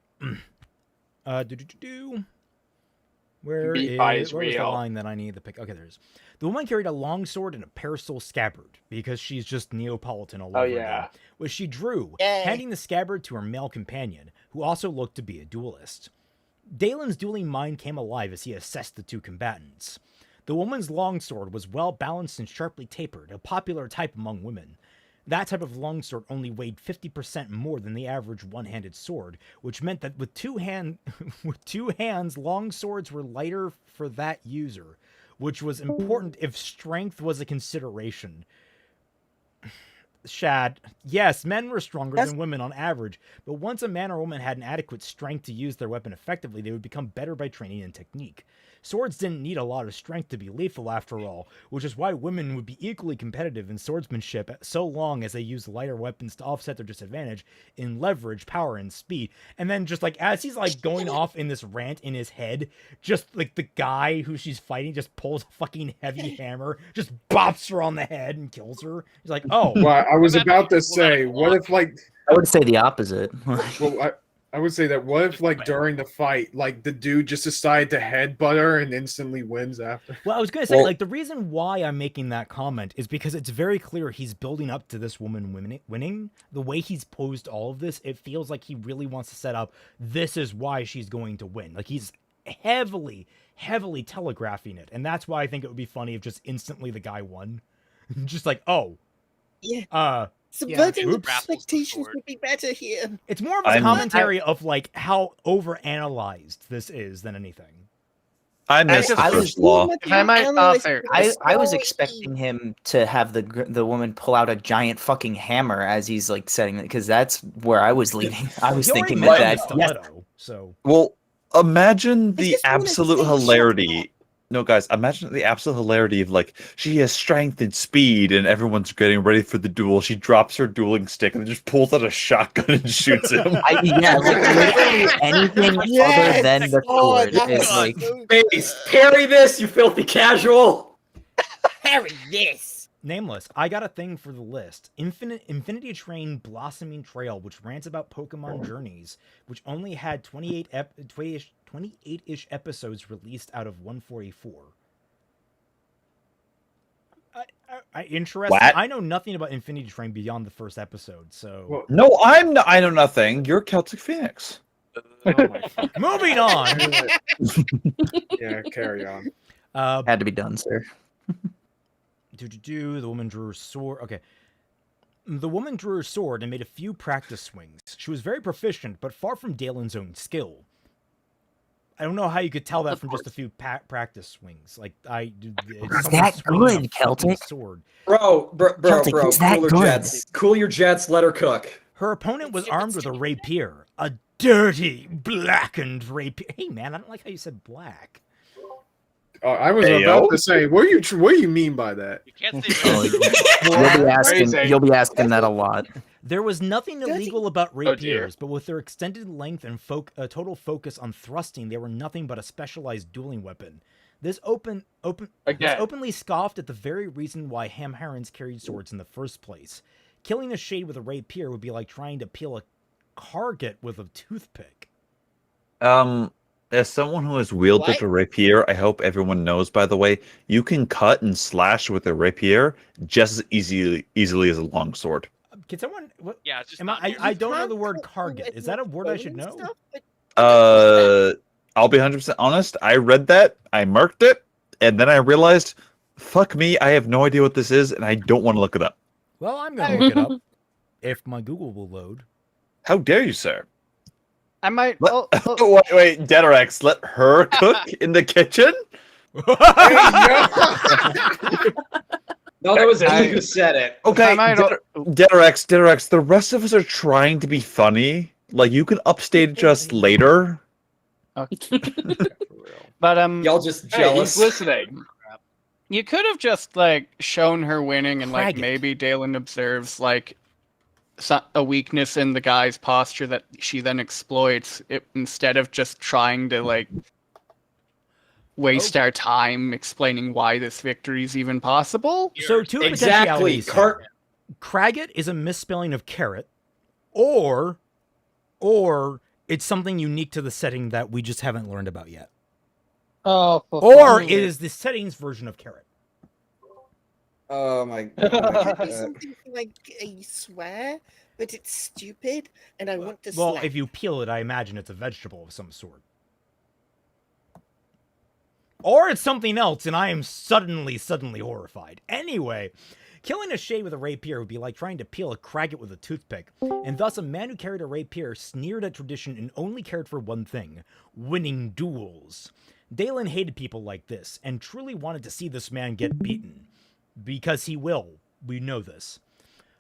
Where was the line that I need to pick? Okay, there's. The woman carried a long sword and a parasol scabbard because she's just Neapolitan all over again, which she drew, handing the scabbard to her male companion, who also looked to be a duelist. Dalen's dueling mind came alive as he assessed the two combatants. The woman's longsword was well balanced and sharply tapered, a popular type among women. That type of longsword only weighed 50% more than the average one-handed sword, which meant that with two hands, long swords were lighter for that user, which was important if strength was a consideration. Shad, yes, men were stronger than women on average, but once a man or woman had an adequate strength to use their weapon effectively, they would become better by training and technique. Swords didn't need a lot of strength to be lethal after all, which is why women would be equally competitive in swordsmanship so long as they used lighter weapons to offset their disadvantage in leverage, power, and speed. And then just like, as he's like going off in this rant in his head, just like the guy who she's fighting just pulls a fucking heavy hammer, just bops her on the head and kills her. He's like, oh. Well, I was about to say, what if like... I would say the opposite. Well, I would say that what if, like, during the fight, like, the dude just decided to headbutt her and instantly wins after? Well, I was going to say, like, the reason why I'm making that comment is because it's very clear he's building up to this woman winning. The way he's posed all of this, it feels like he really wants to set up, this is why she's going to win. Like, he's heavily telegraphing it. And that's why I think it would be funny if just instantly the guy won. Just like, oh. Yeah. Subverting expectations would be better here. It's more of a commentary of like how overanalyzed this is than anything. I missed the first law. I was expecting him to have the woman pull out a giant fucking hammer as he's like setting it, because that's where I was leading. I was thinking that. So well, imagine the absolute hilarity. No, guys, imagine the absolute hilarity of, like, she has strength and speed, and everyone's getting ready for the duel. She drops her dueling stick and just pulls out a shotgun and shoots him. Literally anything other than the sword is like... Parry this, you filthy casual! Parry this! Nameless, I got a thing for the list. Infinity Train Blossoming Trail, which rants about Pokemon journeys, which only had 28-ish episodes released out of 144. Interesting. What? I know nothing about Infinity Train beyond the first episode, so... Well, no, I know nothing. You're Celtic Phoenix. Moving on! Yeah, carry on. Had to be done, sir. The woman drew her sword. Okay. The woman drew her sword and made a few practice swings. She was very proficient, but far from Dalen's own skill. I don't know how you could tell that from just a few practice swings. Like, is that good, Celtic? Sword. Bro, Celtic, is that cooler good? jets. Cool your jets, let her cook. Her opponent was armed with a rapier. A dirty, blackened rapier. Hey, man, I don't like how you said black. I was about to say, what do you mean by that? You can't say you'll be asking that a lot. There was nothing illegal about rapiers, but with their extended length and total focus on thrusting, they were nothing but a specialized dueling weapon. This openly scoffed at the very reason why Hamharans carried swords in the first place. Killing a shade with a rapier would be like trying to peel a target with a toothpick. As someone who has wielded a rapier, I hope everyone knows, by the way, you can cut and slash with a rapier just as easily as a longsword. Can someone... What? Yeah, it's just I don't know the word target. Is that a word I should know? I'll be 100% honest. I read that, I marked it, and then I realized, fuck me, I have no idea what this is, and I don't want to look it up. Well, I'm going to look it up, if my Google will load. How dare you, sir? I might... Wait, Dedorex, let her cook in the kitchen? No, that was me who said it. Okay, Dedorex, the rest of us are trying to be funny. Like, you can upstage us later. Okay. But, y'all just jealous. He's listening. You could have just, like, shown her winning and, like, maybe Dalen observes, like, a weakness in the guy's posture that she then exploits, instead of just trying to, like, waste our time explaining why this victory is even possible. So two Exactly. potentialities. Cragget is a misspelling of carrot, or it's something unique to the setting that we just haven't learned about yet. Oh, or it is the settings version of carrot. Oh my It could be god. something like a swear, but it's stupid, and I want to Well, slap. if you peel it, I imagine it's a vegetable of some sort. Or it's something else, and I am suddenly horrified. Anyway, killing a shade with a rapier would be like trying to peel a cragget with a toothpick, and thus a man who carried a rapier sneered at tradition and only cared for one thing: winning duels. Dalen hated people like this, and truly wanted to see this man get beaten. Because he will. We know this.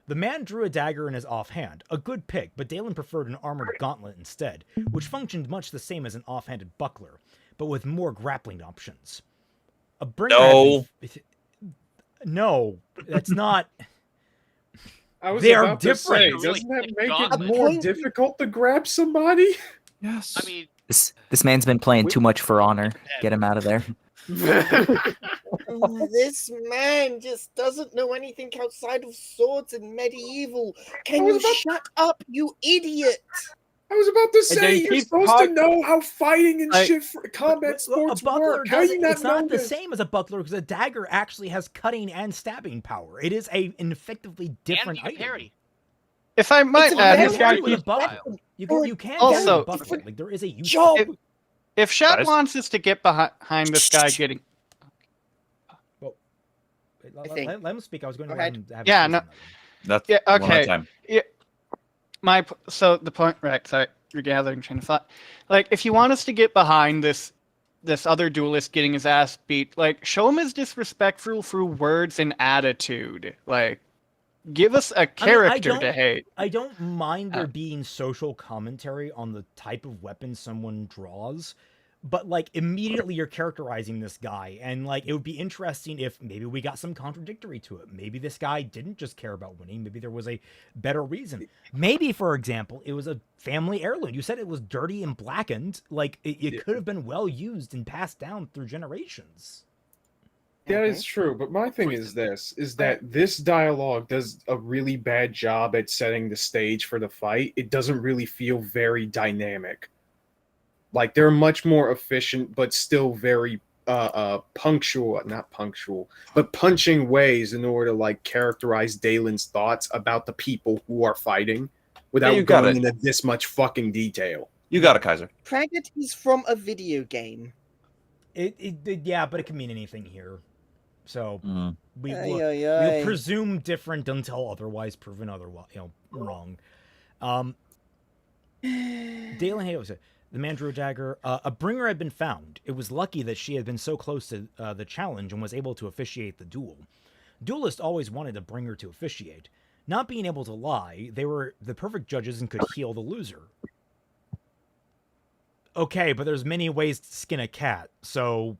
The man drew a dagger in his offhand, a good pick, but Dalen preferred an armored gauntlet instead, which functioned much the same as an offhanded buckler, but with more grappling options. A bringer No, that's not. They are different. Doesn't that make it more difficult to grab somebody? Yes. I mean, This man's been playing too much for honor. Get him out of there. This man just doesn't know anything outside of swords and medieval. Can you shut up, you idiot? I was about to say, you're supposed to know how fighting and shit for combat sports a buckler work. How do you not it's know not the this? same as a buckler because a dagger actually has cutting and stabbing power. It is an effectively different item. If I might add, You can with a buckler. You can also, a buckler. Like there is a use. If Shad wants us to get behind this guy getting, Let him speak. I was going to let him have yeah, his no, That's yeah, one at a okay. time. Yeah, so the point, right? Sorry, you're gathering train of thought. Like, if you want us to get behind this other duelist getting his ass beat, like, show him as disrespectful through words and attitude. Like, give us a character to hate. I don't mind there being social commentary on the type of weapon someone draws, but like immediately you're characterizing this guy, and like it would be interesting if maybe we got some contradictory to it. Maybe this guy didn't just care about winning. Maybe there was a better reason. Maybe, for example, it was a family heirloom. You said it was dirty and blackened. Like it could have been well used and passed down through generations. That is true, but my thing is that this dialogue does a really bad job at setting the stage for the fight. It doesn't really feel very dynamic. Like, they're much more efficient, but still very punctual, not punctual, but punching ways in order to, like, characterize Dalen's thoughts about the people who are fighting without going into this much fucking detail. You got it, Kaiser. Cragget is from a video game. Yeah, but it can mean anything here. So we'll presume different until otherwise proven wrong. Dalen Hayes, the man drew a dagger. A bringer had been found. It was lucky that she had been so close to the challenge and was able to officiate the duel. Duelists always wanted a bringer to officiate. Not being able to lie, they were the perfect judges and could heal the loser. Okay, but there's many ways to skin a cat, so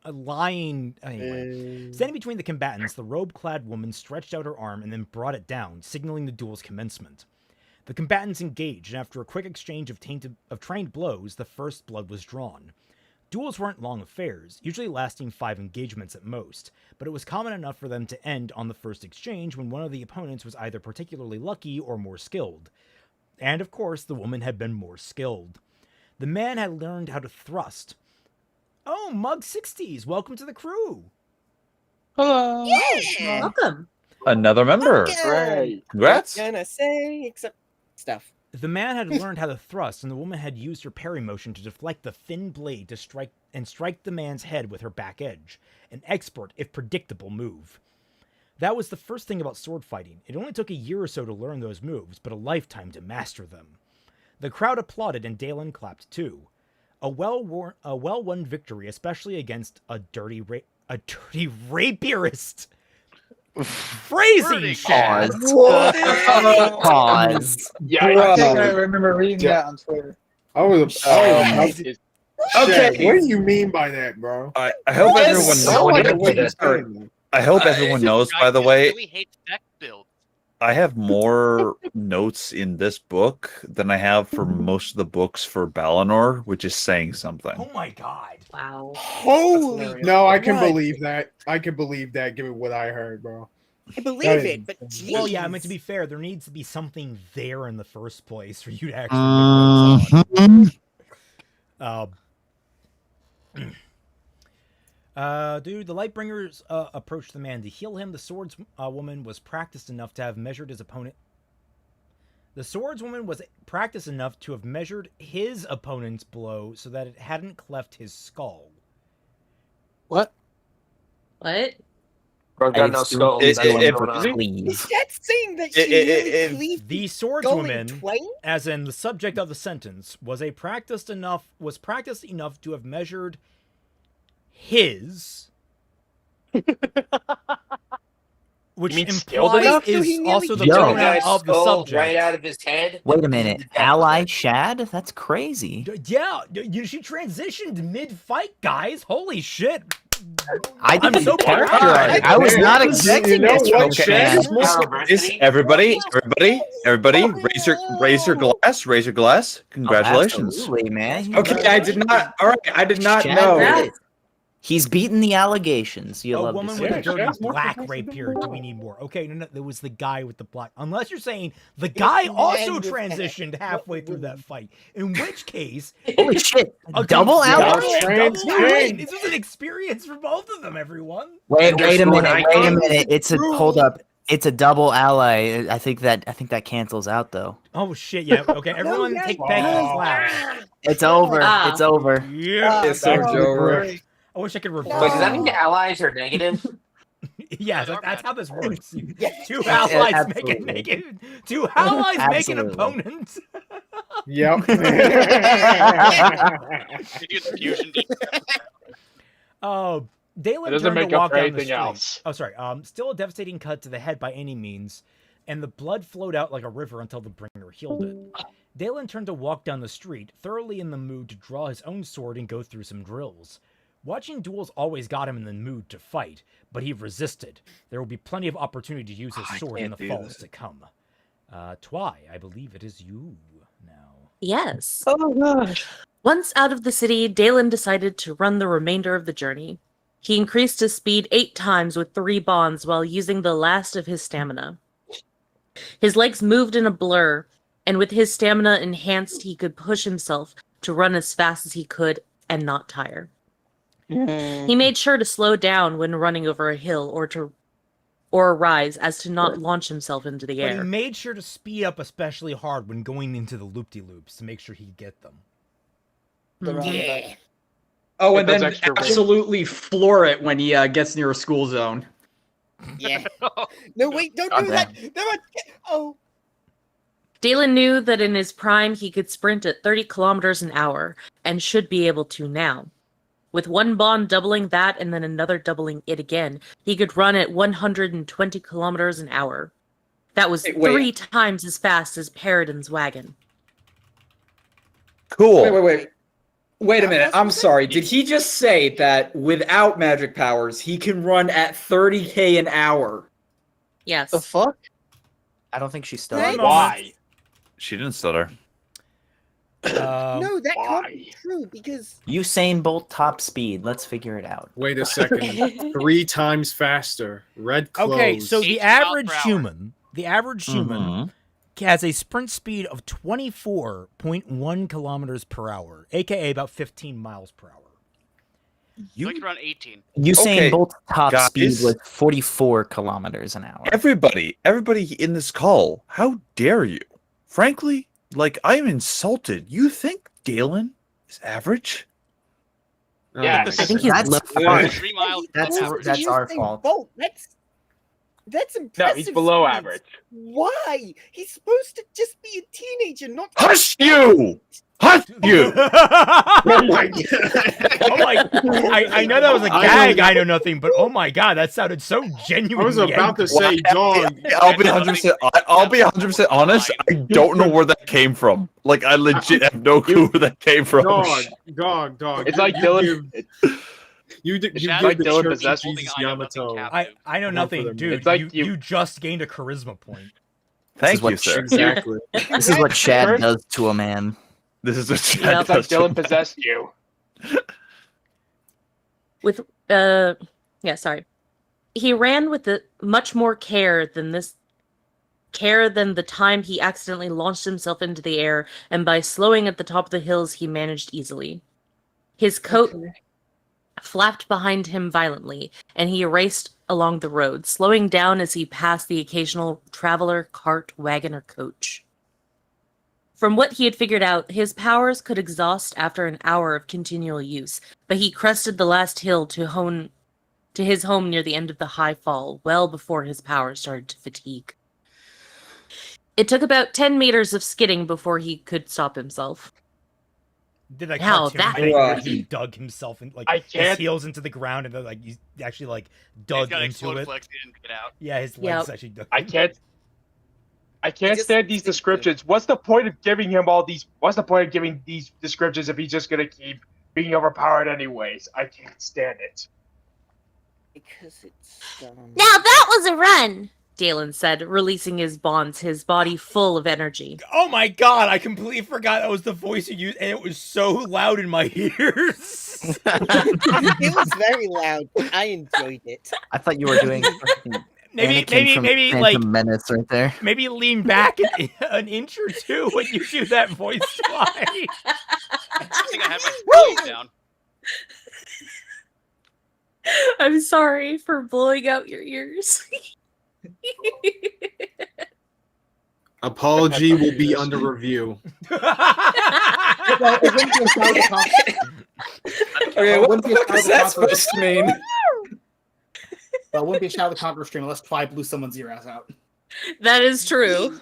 lying anyway. Standing between the combatants, the robe-clad woman stretched out her arm and then brought it down, signaling the duel's commencement. The combatants engaged, and after a quick exchange of trained blows, the first blood was drawn. Duels weren't long affairs, usually lasting 5 engagements at most, but it was common enough for them to end on the first exchange when one of the opponents was either particularly lucky or more skilled. And of course, the woman had been more skilled. The man had learned how to thrust. Oh, Mug60s, welcome to the crew! Hello! Yeah! Welcome! Another member! Great! Congrats! What can I say except stuff? The man had learned how to thrust, and the woman had used her parry motion to deflect the thin blade to strike the man's head with her back edge. An expert, if predictable, move. That was the first thing about sword fighting. It only took a year or so to learn those moves, but a lifetime to master them. The crowd applauded, and Dalen clapped too. A well-won victory, especially against a dirty rapierist. Phrasing, Shad. Pause. Yeah, I think I remember reading that on Twitter. Okay. Okay. What do you mean by that, bro? I hope everyone knows. I hope everyone knows. By the way, really hate deck builds. I have more notes in this book than I have for most of the books for Balinor, which is saying something. Oh my god! Wow. Holy! No, I can Christ. believe that. I can believe that, given what I heard, bro. I believe That it, is but insane. Well, yeah. I mean, to jeez. be fair, there needs to be something there in the first place for you to actually make notes on. Dude, the Lightbringers approached the man to heal him. The swordswoman was practiced enough to have measured his opponent. The swordswoman was practiced enough to have measured his opponent's blow so that it hadn't cleft his skull. What? What? Bro, got no skull. That's what's going on. Is that saying that she really cleaved The skull in swordswoman, twain? as in the subject of the sentence, was practiced enough to have measured his, which You mean skilled implies enough? is So also the Yo. pronoun of the Skull subject. right out of his head. Wait a minute, ally Shad? That's crazy. Yeah, she transitioned mid-fight, guys. Holy shit! I I'm didn't so characterize. proud. I was not You expecting know this what, from Shad? man. Everybody, raise your glass. Congratulations. Absolutely, man. Okay, I did not. All right, I did not Shad know. did it. He's beaten the allegations. You A love woman to with see a it. dirty Shad's more black progressive rapier. than Do we you. need more? Okay, no, there was the guy with the black. Unless you're saying the guy also transitioned halfway through that fight, in which case, Holy shit! a Double ally? double ally. This was an experience for both of them. Everyone. Wait a Underscore minute. Wait a icon? minute. It's a hold up. It's a double ally. I think that cancels out though. Oh shit! Yeah. Okay, everyone, take back your claps. It's over. Ah. It's over. Yeah. It's so over. I wish I could reverse. Wait, does that mean the allies are negative? Yes, that's how this works. Yes. Two allies absolutely. make a negative. Two allies make an Absolutely. opponent. Yep. Oh, It Dalen doesn't turned make to up walk for down the anything street. else. Oh, sorry. Still a devastating cut to the head by any means, and the blood flowed out like a river until the bringer healed it. Dalen turned to walk down the street, thoroughly in the mood to draw his own sword and go through some drills. Watching duels always got him in the mood to fight, but he resisted. There will be plenty of opportunity to use his sword in the falls to come. Twy, I believe it is you now. Yes. Oh gosh. Once out of the city, Dalen decided to run the remainder of the journey. He increased his speed 8 times with 3 bonds while using the last of his stamina. His legs moved in a blur, and with his stamina enhanced, he could push himself to run as fast as he could and not tire. He made sure to slow down when running over a hill or a rise as to not launch himself into the But he air. made sure to speed up especially hard when going into the loop-de-loops to make sure he'd get them. Yeah. Oh, It and does then extra weight. absolutely floor it when he gets near a school zone. Yeah. No, wait, don't do that. No, oh. Dalen knew that in his prime he could sprint at 30 kilometers an hour, and should be able to now. With one bond doubling that and then another doubling it again, he could run at 120 kilometers an hour. That was Wait. 3 times as fast as Paradin's wagon. Cool. Wait a minute. I'm sorry. Did he just say that without magic powers, he can run at 30k an hour? Yes. The fuck? I don't think she Right. stuttered. Why? She didn't stutter. No, that can't Why? be true because Usain Bolt top speed. Let's figure it out. Wait a second. 3 times faster. Red clothes. Okay, so 18 the miles average per hour. human has a sprint speed of 24.1 kilometers per hour, aka about 15 miles per hour. You like to run 18. Usain Okay, Bolt's top guys. speed was 44 kilometers an hour. Everybody in this call, how dare you? Frankly, like, I'm insulted. You think Dalen is average? Yeah, my I think God. he's That's low. 3 miles. That's below average. that's our Usain fault. Bolt, that's No, impressive. he's below speed. average. Why? He's supposed to just be a teenager, not. Hush you! Hush you! Oh my God. Oh my! I know that was a gag. I know nothing, but oh my god, that sounded so genuine. I was about to say, dog. I'll be 100%. I'll be 100% honest. I don't know where that came from. Like, I legit have no clue where that came from. Dog. It's like Dylan. You It's give like the Dylan Church of possessed Jesus holding I know nothing Yamato. cap. I know Enough for nothing, them. dude. It's like you just gained a charisma point. Thank you, sir. Exactly. This is what Shad does to a man. This is what Shad It's like does. to Dylan me. possessed you. With sorry. He ran with much more care than the time he accidentally launched himself into the air, and by slowing at the top of the hills he managed easily. His coat flapped behind him violently, and he raced along the road, slowing down as he passed the occasional traveler, cart, wagon, or coach. From what he had figured out, his powers could exhaust after an hour of continual use, but he crested the last hill to his home near the end of the high fall, well before his powers started to fatigue. It took about 10 meters of skidding before he could stop himself. Did a Now cartoon that- thing where he dug himself in, like I his can't- heels into the ground, and then like he actually like dug into it. Flex in, get out. Yeah, his legs actually dug. I can't stand these descriptions. What's the point of giving him all these? What's the point of giving these descriptions if he's just gonna keep being overpowered anyways? I can't stand it. Because it's Now that was a run, Dalen said, releasing his bonds, his body full of energy. Oh my god, I completely forgot that was the voice you used, and it was so loud in my ears. It was very loud. I enjoyed it. I thought you were doing maybe Phantom like Menace right there. maybe lean back an inch or two when you do that voice line. I think I have my voice down. I'm sorry for blowing out your ears. Apology will be under review. Okay, what the fuck is that supposed to mean? Well, it wouldn't be a Shadow the Conqueror stream unless Twy blew someone's ear ass out. That is true.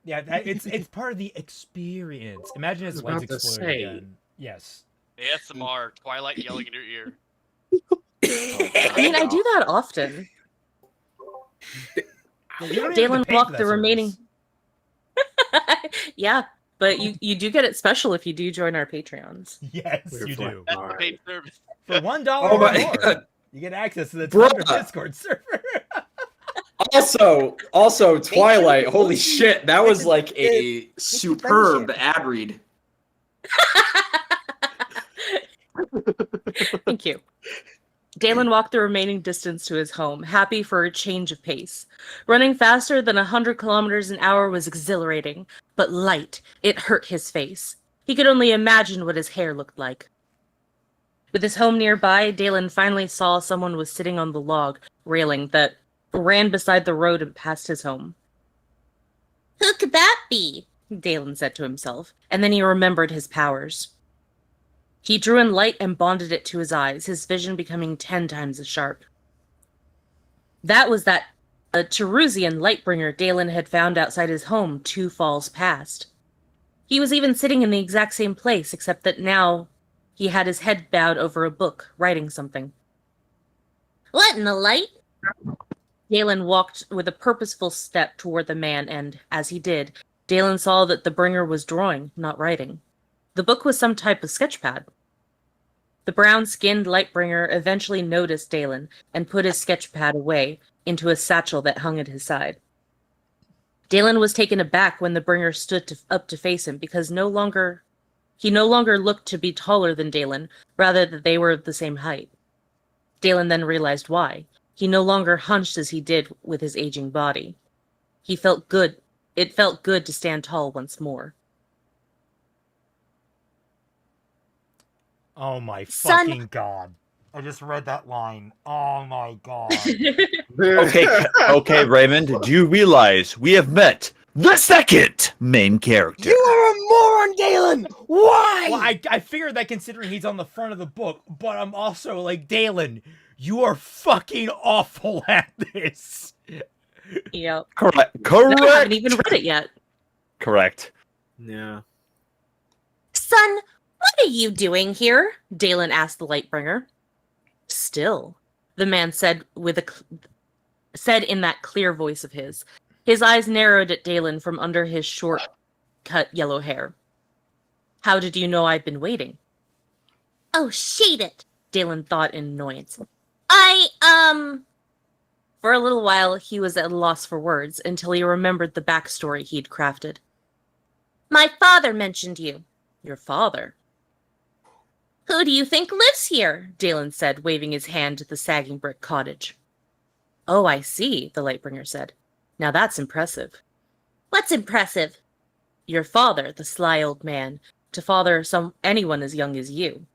Yeah, it's part of the experience. Imagine his legs exploding again. Yes. ASMR, Twilight yelling in your ear. I mean, I do that often. Dalen walked the remaining. Yeah, but you do get it special if you do join our Patreons. Yes, you do. That's the paid service. For $1 Oh or my more, God. you get access to the Bruh. Thunder Discord server. Also, Twilight. Holy shit, that was like a superb ad read. Thank you. Dalen walked the remaining distance to his home, happy for a change of pace. Running faster than 100 kilometers an hour was exhilarating, but light. It hurt his face. He could only imagine what his hair looked like. With his home nearby, Dalen finally saw someone was sitting on the log railing that ran beside the road and past his home. Who could that be? Dalen said to himself, and then he remembered his powers. He drew in light and bonded it to his eyes, his vision becoming 10 times as sharp. That was that Cherusian Lightbringer Dalen had found outside his home 2 falls past. He was even sitting in the exact same place, except that now he had his head bowed over a book, writing something. What in the light? Dalen walked with a purposeful step toward the man, and, as he did, Dalen saw that the bringer was drawing, not writing. The book was some type of sketchpad. The brown-skinned Lightbringer eventually noticed Dalen and put his sketchpad away into a satchel that hung at his side. Dalen was taken aback when the bringer stood up to face him because he no longer looked to be taller than Dalen, rather that they were of the same height. Dalen then realized why. He no longer hunched as he did with his aging body. He felt good. It felt good to stand tall once more. Oh my Son- fucking god. I just read that line. Oh my god. Okay, Raymond, do you realize we have met the second main character? You are a moron, Dalen! Why? Well, I figured that considering he's on the front of the book, but I'm also like, Dalen, you are fucking awful at this. Yep. Correct. I haven't even read it yet. Correct. Yeah. Son, what are you doing here? Dalen asked the Lightbringer. Still, the man said said in that clear voice of his. His eyes narrowed at Dalen from under his short-cut yellow hair. How did you know I've been waiting? Oh, shade it, Dalen thought in annoyance. I For a little while, he was at a loss for words until he remembered the backstory he'd crafted. My father mentioned you. Your father? Who do you think lives here? Dalen said, waving his hand at the sagging brick cottage. Oh, I see, the Lightbringer said. Now that's impressive. What's impressive? Your father, the sly old man, to father anyone as young as you.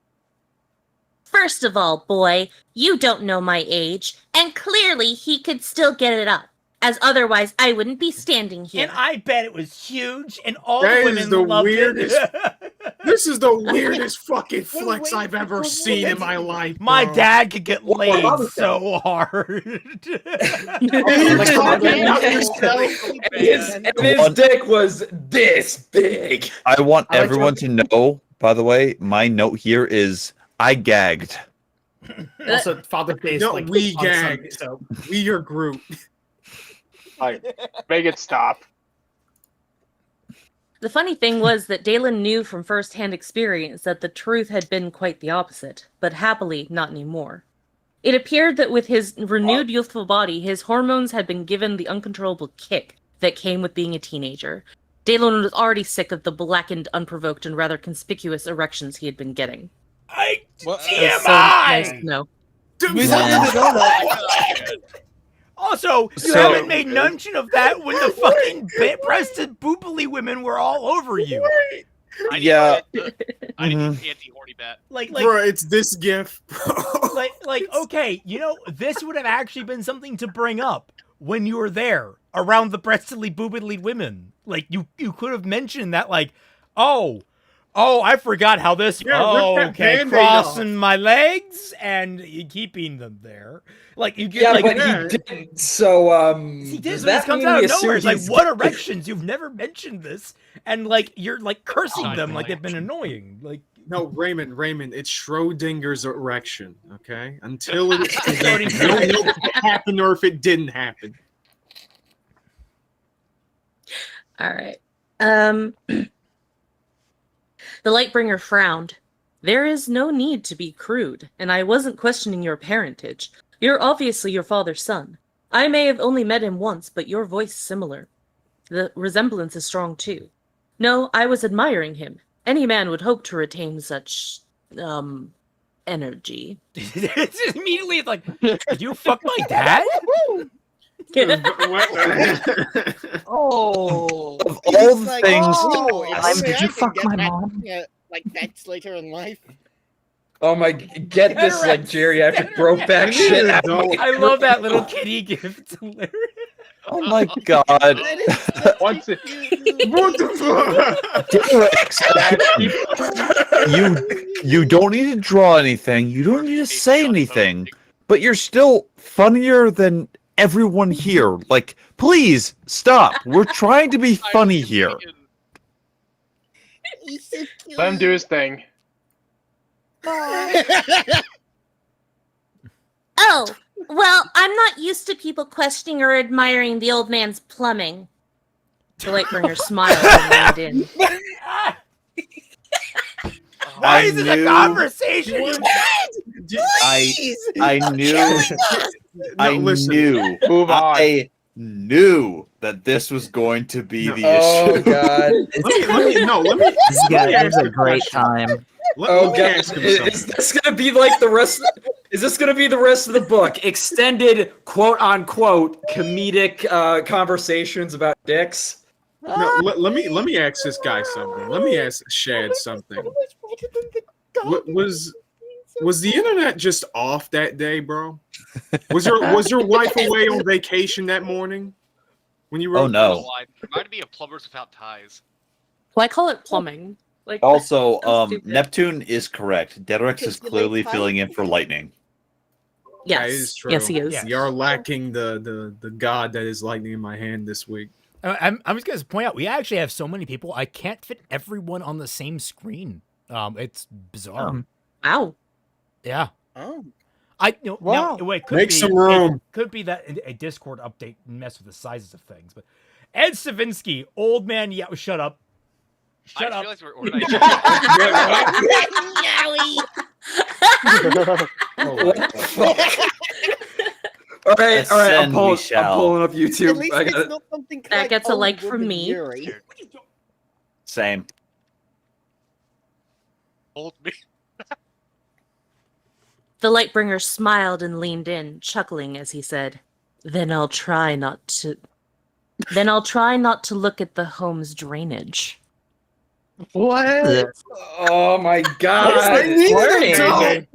First of all, boy, you don't know my age, and clearly he could still get it up, as otherwise I wouldn't be standing here. And I bet it was huge, and all That the is women the loved weirdest. it. This is the weirdest fucking flex I've ever seen in my life. My bro. dad could get laid Father's so hard. His dick was this big. I want I like everyone to know, by the way, my note here is I gagged. Also, Father's Day is No, like we on Sunday, gagged. so We your group. Make it stop. The funny thing was that Dalen knew from first-hand experience that the truth had been quite the opposite, but happily not anymore. It appeared that with his renewed youthful body, his hormones had been given the uncontrollable kick that came with being a teenager. Dalen was already sick of the blackened, unprovoked, and rather conspicuous erections he had been getting. It was so nice to know. Also, you haven't made mention of that when the fucking breasted boobily women were all over you. I need Yeah. I need an anti-horny bat. Like, Bro, it's this gif. Okay, you know, this would have actually been something to bring up when you were there around the breastedly boobily women. Like, you could have mentioned that, like, oh, I forgot how this. Yeah, oh, rip that okay, Band-Aid crossing off. my legs and keeping them there. Like you get, Yeah, like but yeah. he did. So he did. does This that comes mean out we of nowhere. assume It's like, he's- what erections? You've never mentioned this, and like you're like cursing them like they've been annoying. Like No, Raymond, it's Schrodinger's erection, okay? Until it's you don't know if it happened or if it didn't happen. All right. The Lightbringer frowned. There is no need to be crude, and I wasn't questioning your parentage. You're obviously your father's son. I may have only met him once, but your voice is similar. The resemblance is strong, too. No, I was admiring him. Any man would hope to retain such, energy. it's just immediately it's like, did you fuck my dad? Oh, Of all the like, things, did you fuck my mom? Like that's later in life. Oh my! Get this like geriatric brokeback shit out of me. I love that little kitty gift. It's hilarious. Oh my god. Once it, What the fuck? You don't need to draw anything. You don't need to say anything. But you're still funnier than everyone here. Like, please stop. We're trying to be funny here. let him do his thing. Oh, well, I'm not used to people questioning or admiring the old man's plumbing. The Lightbringer smiled and leaned in. Why is this a conversation? I knew. I listen. knew. Move on. I knew that this was going to be the Oh issue. god! Let me. It was a great time. Oh Let me god! ask him Is something. this gonna be like the rest? Is this gonna be the rest of the book? Extended quote unquote comedic conversations about dicks. No, let me ask this guy something. Let me ask Shad something. Was the internet just off that day, bro? Was your wife away on vacation that morning when you wrote? Oh no. Remind me of Plumbers Without Ties. Well, I call it plumbing. Like Also, so stupid. Neptune is correct. Derex is clearly filling in for lightning. Yes. That is true. Yes, he is. Yeah. You are lacking the god that is lightning in my hand this week. I'm just going to point out, we actually have so many people, I can't fit everyone on the same screen. It's bizarre. Wow. Yeah. Oh, Now, wait, Make some room. It could be that a Discord update mess with the sizes of things, but Ed Savinsky, old man, yeah, shut up. Shut I up. just realized we're organizing. All right. I'm Ascend we pulling shall. up YouTube. At least I it's got not something That like gets a old like from woman me. Yuri. Same. Hold me. The Lightbringer smiled and leaned in, chuckling as he said, Then I'll try not to look at the home's drainage. What? Oh my god! I needed Learning.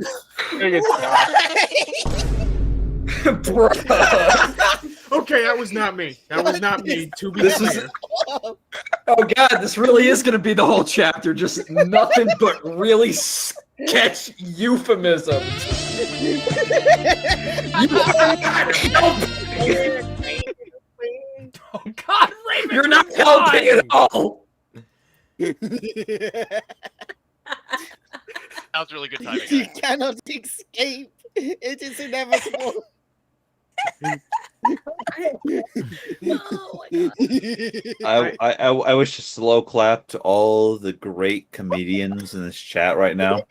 Bro. Okay, that was not me. That was not me. To be This is- clear. Oh god, this really is gonna be the whole chapter. Just nothing but really sketch euphemisms. You are not helping. Oh God, Raymond, You're not helping at all. That was really good timing. You cannot escape. It is inevitable. Oh my God. I wish to slow clap to all the great comedians in this chat right now.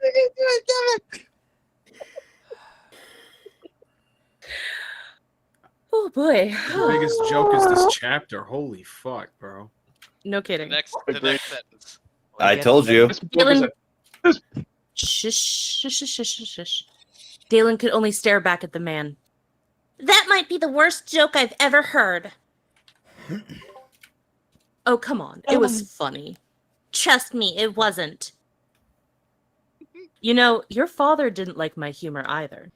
Oh boy. The biggest joke is this chapter. Holy fuck, bro. No kidding. The next sentence. I told you. Dalen... Shush, shush, shush, shush, shush. Dalen could only stare back at the man. That might be the worst joke I've ever heard. Oh, come on. It was funny. Trust me, it wasn't. You know, your father didn't like my humor either.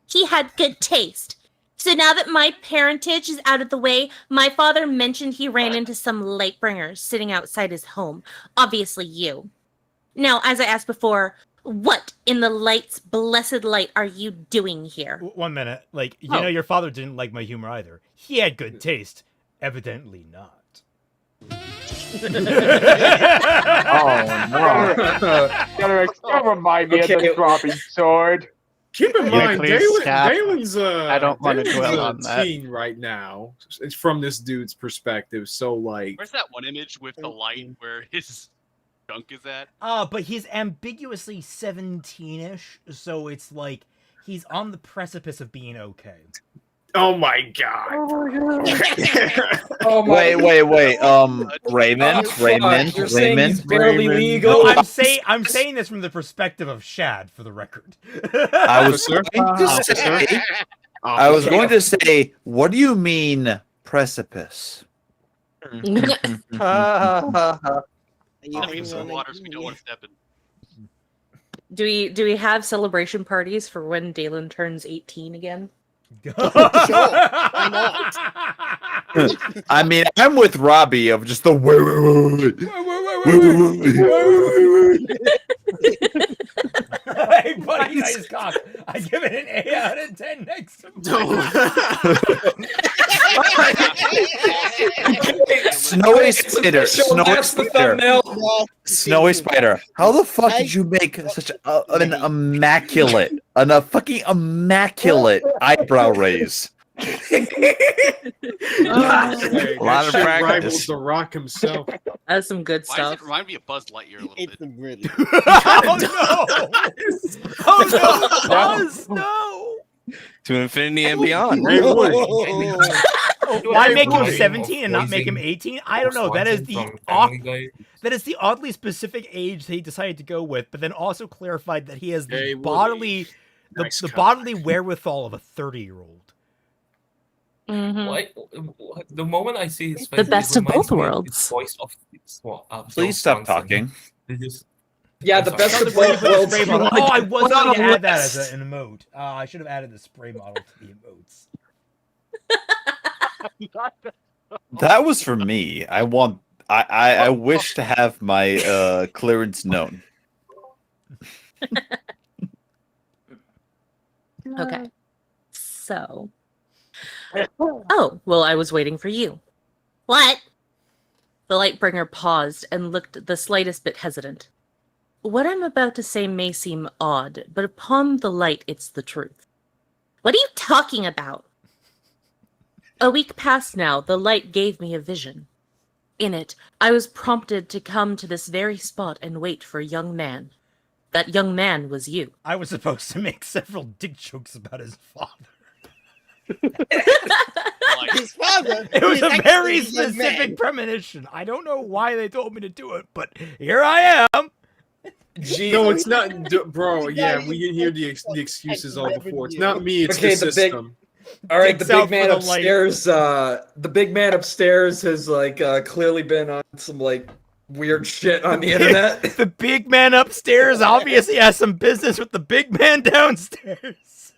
He had good taste. So now that my parentage is out of the way, my father mentioned he ran into some Lightbringers sitting outside his home. Obviously you. Now, as I asked before, what in the light's blessed light are you doing here? 1 minute. Like, you know, your father didn't like my humor either. He had good taste. Evidently not. Oh no! Don't remind me of the dropping sword. Keep in mind, Dalen's I don't want to dwell on that. teen right now. It's from this dude's perspective. So like, Where's that one image with the light where his junk is at? But he's ambiguously 17-ish, so it's like he's on the precipice of being okay. oh my god. Oh my Wait. Raymond. You're saying he's barely legal? No, I'm saying this from the perspective of Shad, for the record. I was going to say, what do you mean precipice? Some waters we don't want to step in. Do we have celebration parties for when Dalen turns 18 again? Why not? I mean, I'm with Robbie of just the Hey, buddy, nice cock. I give it an 8 out of 10 next to Snowy Spider. Snowy That's the Spider. thumbnail. Snowy Spider. How the fuck did you make such an fucking immaculate eyebrow raise? A lot of practice. Rivals the Rock himself. That's some good Why does stuff. it remind me of Buzz Lightyear a little It's bit? really. Oh no! Oh no! Buzz, no! To infinity and beyond. Why make him 17 and not make him 18? I don't know. That is the oddly specific age they decided to go with, but then also clarified that he has the bodily wherewithal of a 30-year-old. The moment I see his face, The best it of both reminds me of worlds. his voice of Please stop talking. Yeah, the best of both worlds. Spray model. Oh, I was going to add that as an emote. I should have added the spray model to the emotes. That was for me. I wish to have my clearance known. Okay. So. Oh, well, I was waiting for you. What? The Lightbringer paused and looked the slightest bit hesitant. What I'm about to say may seem odd, but upon the light, it's the truth. What are you talking about? A week past now, the light gave me a vision. In it, I was prompted to come to this very spot and wait for a young man. That young man was you. I was supposed to make several dick jokes about his father. His father. It was is a actually very a young specific man. premonition. I don't know why they told me to do it, but here I am. No, it's not, bro. Yeah, we didn't hear the excuses all before. It's not me. It's Okay, the system. All right, the Dicks out big man for the light. upstairs. The big man upstairs has like clearly been on some like weird shit on the internet. The big man upstairs obviously has some business with the big man downstairs.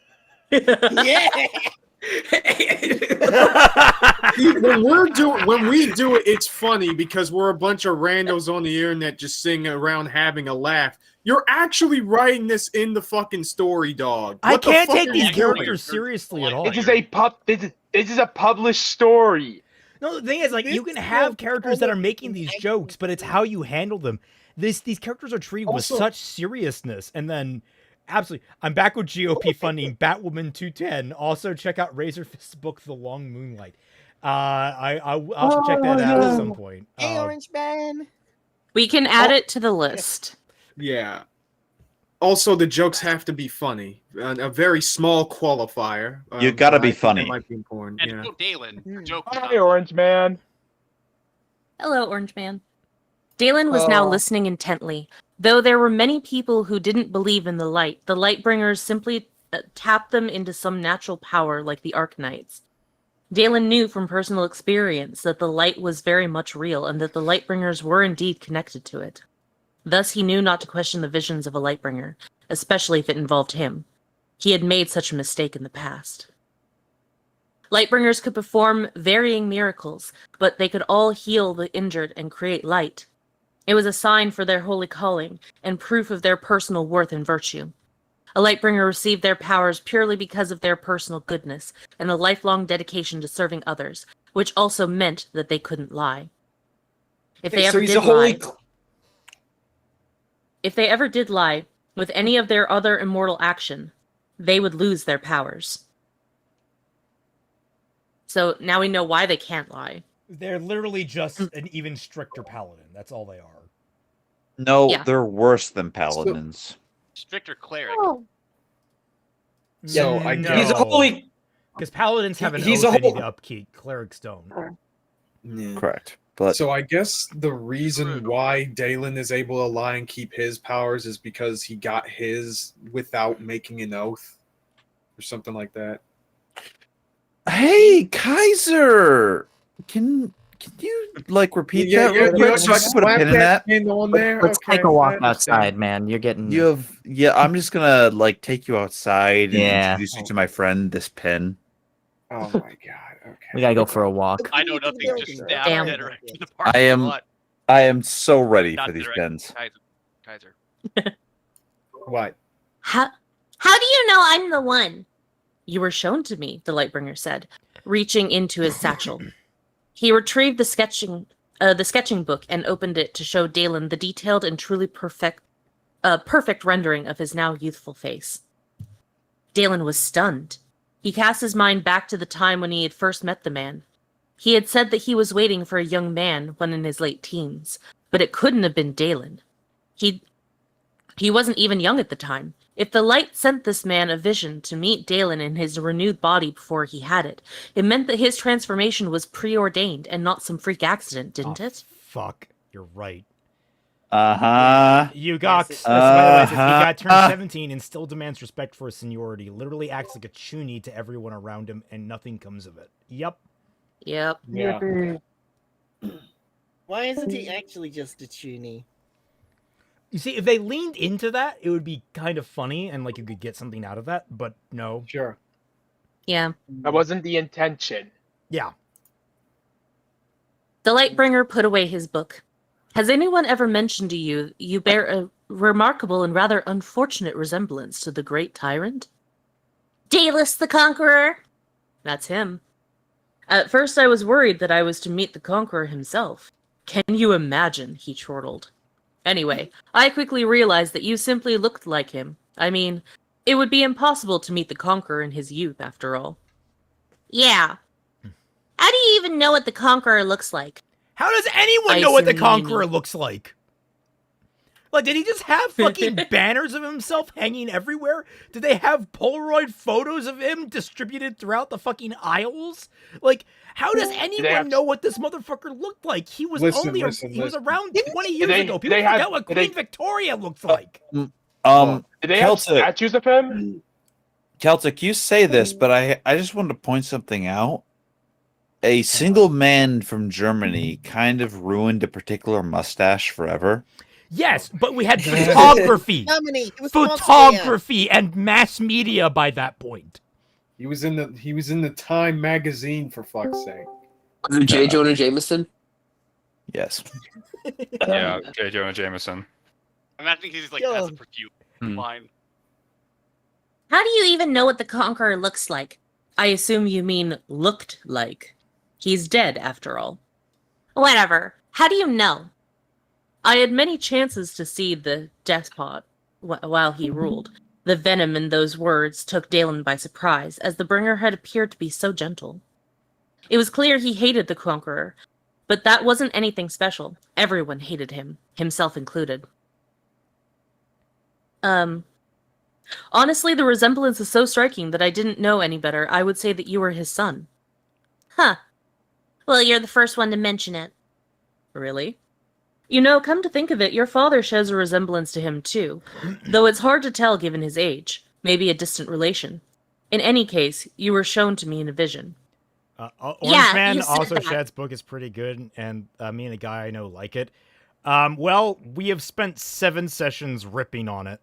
Yeah. When we do it, it's funny because we're a bunch of randos on the internet just sitting around having a laugh. You're actually writing this in the fucking story, dog. I What the can't fuck take are these you doing? characters seriously at all. This is a published story. No, the thing is, like, you can have characters that are making these jokes, but it's how you handle them. These characters are treated with such seriousness, and then absolutely, I'm back with GOP funding Batwoman 210. Also, check out Razorfist's book, The Long Moonlight. I'll have to check that out at some point. Hey, Orange Man. We can add it to the list. Yeah. Also, the jokes have to be funny. A very small qualifier. You gotta be I think funny. that might be important. And Yeah. quote Dalen, your joke. Hi, Orange Man. Hello, Orange Man. Dalen was now listening intently. Though there were many people who didn't believe in the Lightbringers simply tapped them into some natural power like the Arknights. Dalen knew from personal experience that the light was very much real and that the Lightbringers were indeed connected to it. Thus he knew not to question the visions of a Lightbringer, especially if it involved him. He had made such a mistake in the past. Lightbringers could perform varying miracles, but they could all heal the injured and create light. It was a sign for their holy calling and proof of their personal worth and virtue. A Lightbringer received their powers purely because of their personal goodness and a lifelong dedication to serving others, which also meant that they couldn't lie. If they ever did lie with any of their other immortal action, they would lose their powers. So now we know why they can't lie. They're literally just an even stricter paladin. That's all they are. No, Yeah. they're worse than paladins. Stricter cleric. So I No. He's a holy. Because paladins have an He's oath a they need whole- to upkeep. Clerics don't. Correct. But So I guess the reason why Dalen is able to lie and keep his powers is because he got his without making an oath or something like that. hey, Kaiser, can you like repeat that real quick so I can put a pin in that? pin on there. Let's Okay, take a walk I understand. outside, man. You're getting. You have I'm just gonna like take you outside and Yeah. introduce you to my friend, this pin. Oh my god. Okay. We gotta go for a walk. I know nothing. Just stab Damn. dead right in the parking I am lot. I am so ready Not for these direct. pins. Kaiser. What? How do you know I'm the one? You were shown to me, the Lightbringer said, reaching into his satchel. He retrieved the sketching book and opened it to show Dalen the detailed and truly perfect rendering of his now youthful face. Dalen was stunned. He cast his mind back to the time when he had first met the man. He had said that he was waiting for a young man when in his late teens, but it couldn't have been Dalen. He wasn't even young at the time. If the light sent this man a vision to meet Dalen in his renewed body before he had it, it meant that his transformation was preordained and not some freak accident, didn't it? Fuck, you're right. You got, by the way, he got turned 17 and still demands respect for his seniority. Literally acts like a chuny to everyone around him, and nothing comes of it. Yep. Yep. Yeah. Why isn't he actually just a tunie? You see, if they leaned into that, it would be kind of funny, and like you could get something out of that. But no. Sure. Yeah. That wasn't the intention. Yeah. The Lightbringer put away his book. Has anyone ever mentioned to you you bear a remarkable and rather unfortunate resemblance to the great tyrant? Dalus the Conqueror! That's him. At first I was worried that I was to meet the Conqueror himself. Can you imagine? He chortled. Anyway, I quickly realized that you simply looked like him. I mean, it would be impossible to meet the Conqueror in his youth, after all. Yeah. How do you even know what the Conqueror looks like? How does anyone I know what the assume Conqueror meaning. looks like? Like, did he just have fucking banners of himself hanging everywhere? Did they have Polaroid photos of him distributed throughout the fucking aisles? Like, how does anyone know what this motherfucker looked like? He was he was around 20 years ago. People forget what Queen Victoria looked like. Did they have Celtic, statues of him? Celtic, you say this, but I just wanted to point something out. A single man from Germany kind of ruined a particular mustache forever. Yes, but we had photography, Germany, it was photography, and mass media by that point. He was in the Time magazine, for fuck's sake. Was it J. Jonah Jameson? Yes. Yeah, J. Jonah Jameson. I'm imagining he's like has a perfume line. How do you even know what the Conqueror looks like? I assume you mean looked like. He's dead, after all. Whatever. How do you know? I had many chances to see the despot while he ruled. The venom in those words took Dalen by surprise, as the bringer had appeared to be so gentle. It was clear he hated the Conqueror, but that wasn't anything special. Everyone hated him, himself included. Honestly, the resemblance is so striking that I didn't know any better. I would say that you were his son. Huh. Well, you're the first one to mention it. Really? You know, come to think of it, your father shows a resemblance to him too, though it's hard to tell given his age. Maybe a distant relation. In any case, you were shown to me in a vision. Orange Man, also Shad's book is pretty good, and me and a guy I know like it. Well, we have spent 7 sessions ripping on it.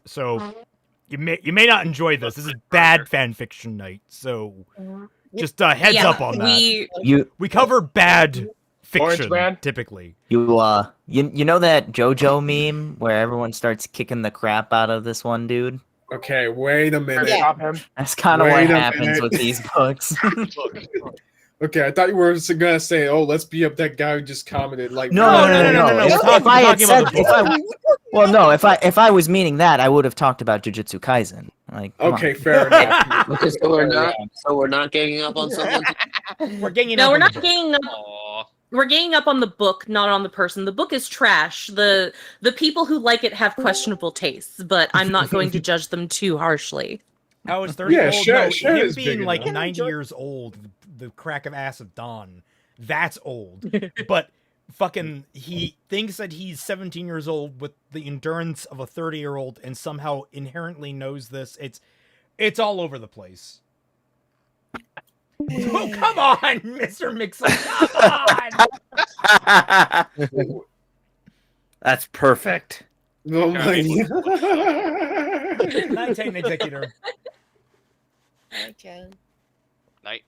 So you may not enjoy this. This is bad fan fiction night. So just heads up on that. We cover bad fiction typically. You know that JoJo meme where everyone starts kicking the crap out of this one dude? Okay, wait a minute. That's kind of what happens with these books. Okay, I thought you were gonna say, "Oh, let's beat up that guy who just commented." Like, no. If I was meaning that, I would have talked about Jujutsu Kaisen. Like, okay, fair enough. Okay, so we're not ganging up on someone. We're ganging No, up. we're not ganging up. We're ganging up on the book, not on the person. The book is trash. The people who like it have questionable tastes, but I'm not going to judge them too harshly. I was 30 years old. No, him being like 90 years old, the crack of ass of dawn, that's old. But fucking, he thinks that he's 17 years old with the endurance of a 30-year-old and somehow inherently knows this. It's all over the place. Oh, come on, Mr. Mixel, come on! That's perfect. Oh my God. Night, Executor. Okay. Night.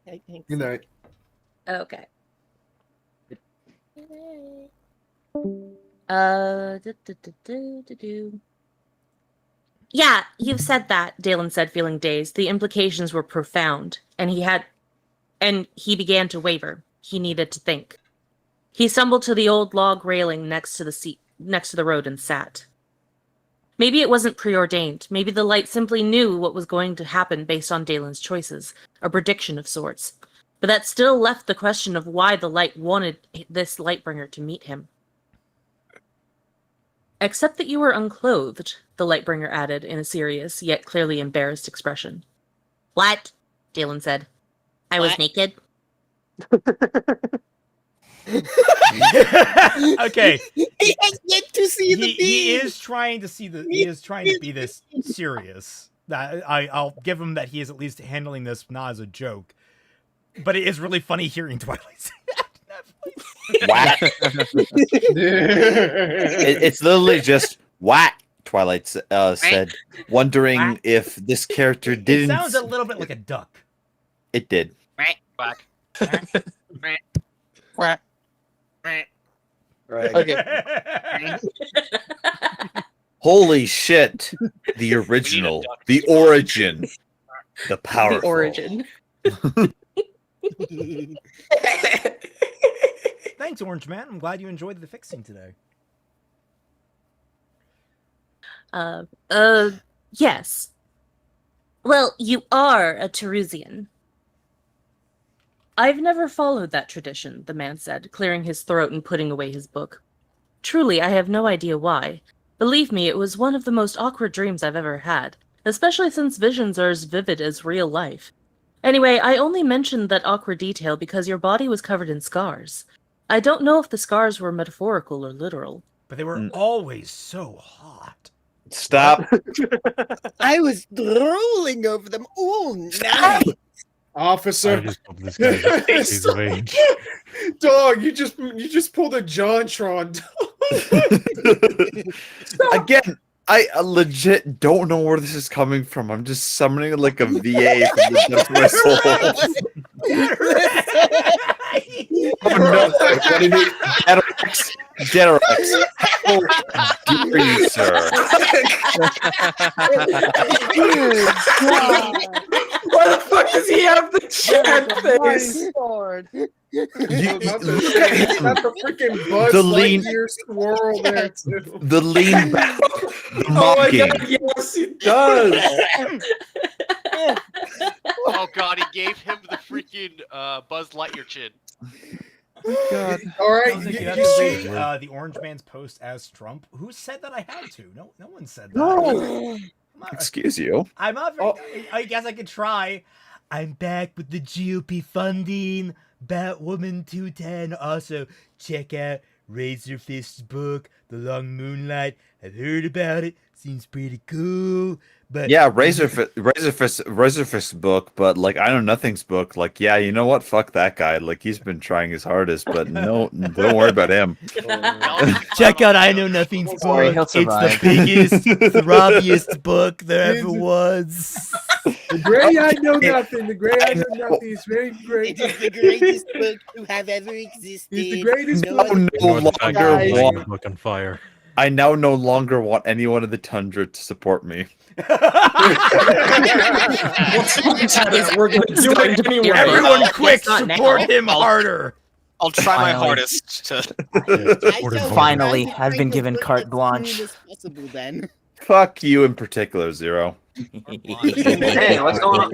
Good night. Okay. Yeah, you've said that, Dalen said, feeling dazed. The implications were profound, and he began to waver. He needed to think. He stumbled to the old log railing next to the road and sat. Maybe it wasn't preordained. Maybe the light simply knew what was going to happen based on Dalen's choices, a prediction of sorts. But that still left the question of why the light wanted this Lightbringer to meet him. Except that you were unclothed, the Lightbringer added in a serious, yet clearly embarrassed expression. What? Dalen said. I was naked. Okay. He has yet to see the he is trying to be this serious. I'll give him that he is at least handling this not as a joke. But it is really funny hearing Twilight say that. Whack. It's literally just whack. Twilight said, wondering if this character didn't. It sounds a little bit like a duck. It did. Quack. Quack. Okay. Holy shit! The original, the origin, the powerful. The origin. Thanks, Orange Man. I'm glad you enjoyed the fixing today. Yes. Well, you are a Terusian. I've never followed that tradition, the man said, clearing his throat and putting away his book. Truly, I have no idea why. Believe me, it was one of the most awkward dreams I've ever had, especially since visions are as vivid as real life. Anyway, I only mentioned that awkward detail because your body was covered in scars. I don't know if the scars were metaphorical or literal. But they were always so hot. Stop. I was drooling over them all night. Officer. I just hope this guy is of age. Dog, you just pulled a JonTron. Again, I legit don't know where this is coming from. I'm just summoning like a VA from the depths of my soul. Oh no! What do you mean? Derex. How dare you, sir? Why the fuck does he have the chat face? Got the freaking Buzz The lean- Lightyear swirl there too. The lean back, the Oh my mocking. god, yes, he does. Oh god, he gave him the freaking Buzz Lightyear chin. God. All right, Sounds like you have you to see, say, the Orange Man's post as Trump. Who said that I had to? No one said that. No. I'm not- Excuse you. I'm not very, I guess I could try. I'm back with the GOP funding. Batwoman 210. Also, check out Razorfist's book, The Long Moonlight. I've heard about it. Seems pretty cool. But Yeah, Razorfist's book, but like I Know Nothing's book. Like, yeah, you know what? Fuck that guy. Like he's been trying his hardest, but no, don't worry about him. check out I Know Nothing's book. Sorry, he'll It's the survive. biggest, throbbiest book there ever was. the gray I know nothing. The gray I know nothing is very great. It is the greatest book to have ever existed. He's the greatest No book. other No Ignore the fact longer that want. the book on fire. I now no longer want anyone in the tundra to support me. We're going to do it anyway. Everyone quick, Not now. support him harder. I'll try my Finally. hardest to. Finally, I've been given carte blanche. As possible, then. Fuck you in particular, Zero. Hey, what's going on?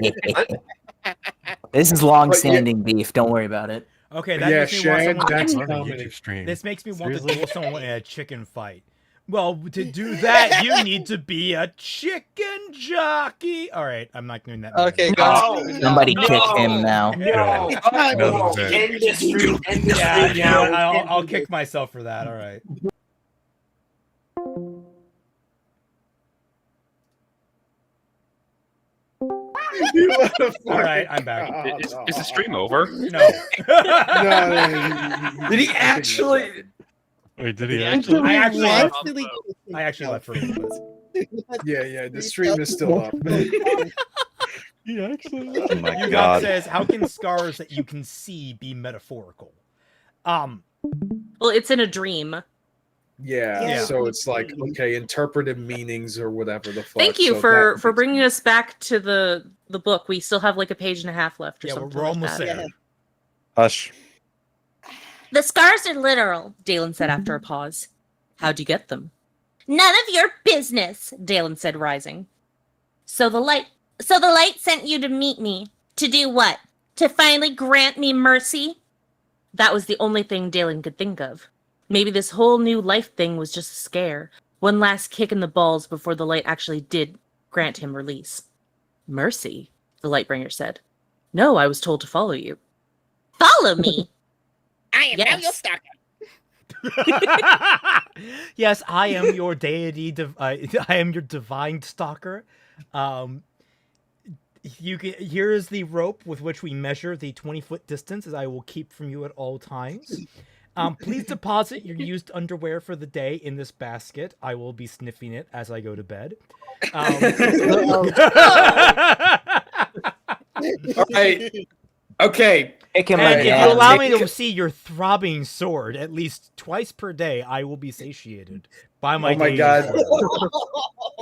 This is long-standing beef. Don't worry about it. Okay, that Yeah, makes me want Shad, someone. that's On a comedy. YouTube stream. This makes me want to Seriously? duel someone in a chicken fight. Well, to do that, you need to be a chicken jockey. All right, I'm not doing that. Okay, anymore. guys. Somebody kick him now. No. No, no. End this stream. End this Yeah, stream you know what, now. I'll kick myself for that. All right. All right, I'm back. Is the stream over? No. Did he actually? Wait, did he actually? I actually left. Actually, I actually left for a little bit. Yeah, the stream is still up. He actually. Oh my God god. says, "How can scars that you can see be metaphorical?" Well, it's in a dream. Yeah, so it's like, okay, interpretive meanings or whatever the fuck. Thank you so for that- bringing us back to the book. We still have like a page and a half left or Yeah, something. we're like almost that. there. Hush. The scars are literal, Dalen said after a pause. How'd you get them? None of your business, Dalen said, rising. So the light sent you to meet me. To do what? To finally grant me mercy? That was the only thing Dalen could think of. Maybe this whole new life thing was just a scare. One last kick in the balls before the light actually did grant him release. Mercy, the Lightbringer said. No, I was told to follow you. Follow me? I am now Yes. your stalker. Yes, I am your deity. I am your divine stalker. Here is the rope with which we measure the 20-foot distance, as I will keep from you at all times. Please deposit your used underwear for the day in this basket. I will be sniffing it as I go to bed. All right. Okay. Kick him And if again. you allow me to see your throbbing sword at least twice per day, I will be satiated by my. Oh my deity god. sword.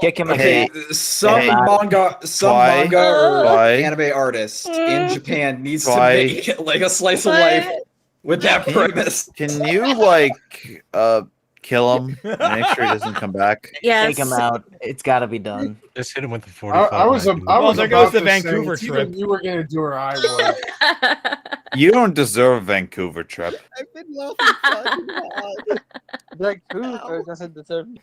Kick him Hey, again. Some Hey. manga or Why? anime artist in Japan needs to Why? make like a slice of life with that premise. Can you like kill him? Make sure he doesn't come back. Yes. Take him out. It's got to be done. Just hit him with the 45. I was Well, there about goes the to say, Vancouver it's trip. either you were gonna do or I was. You don't deserve a Vancouver trip. I've been laughing fucking hard. Vancouver doesn't deserve you.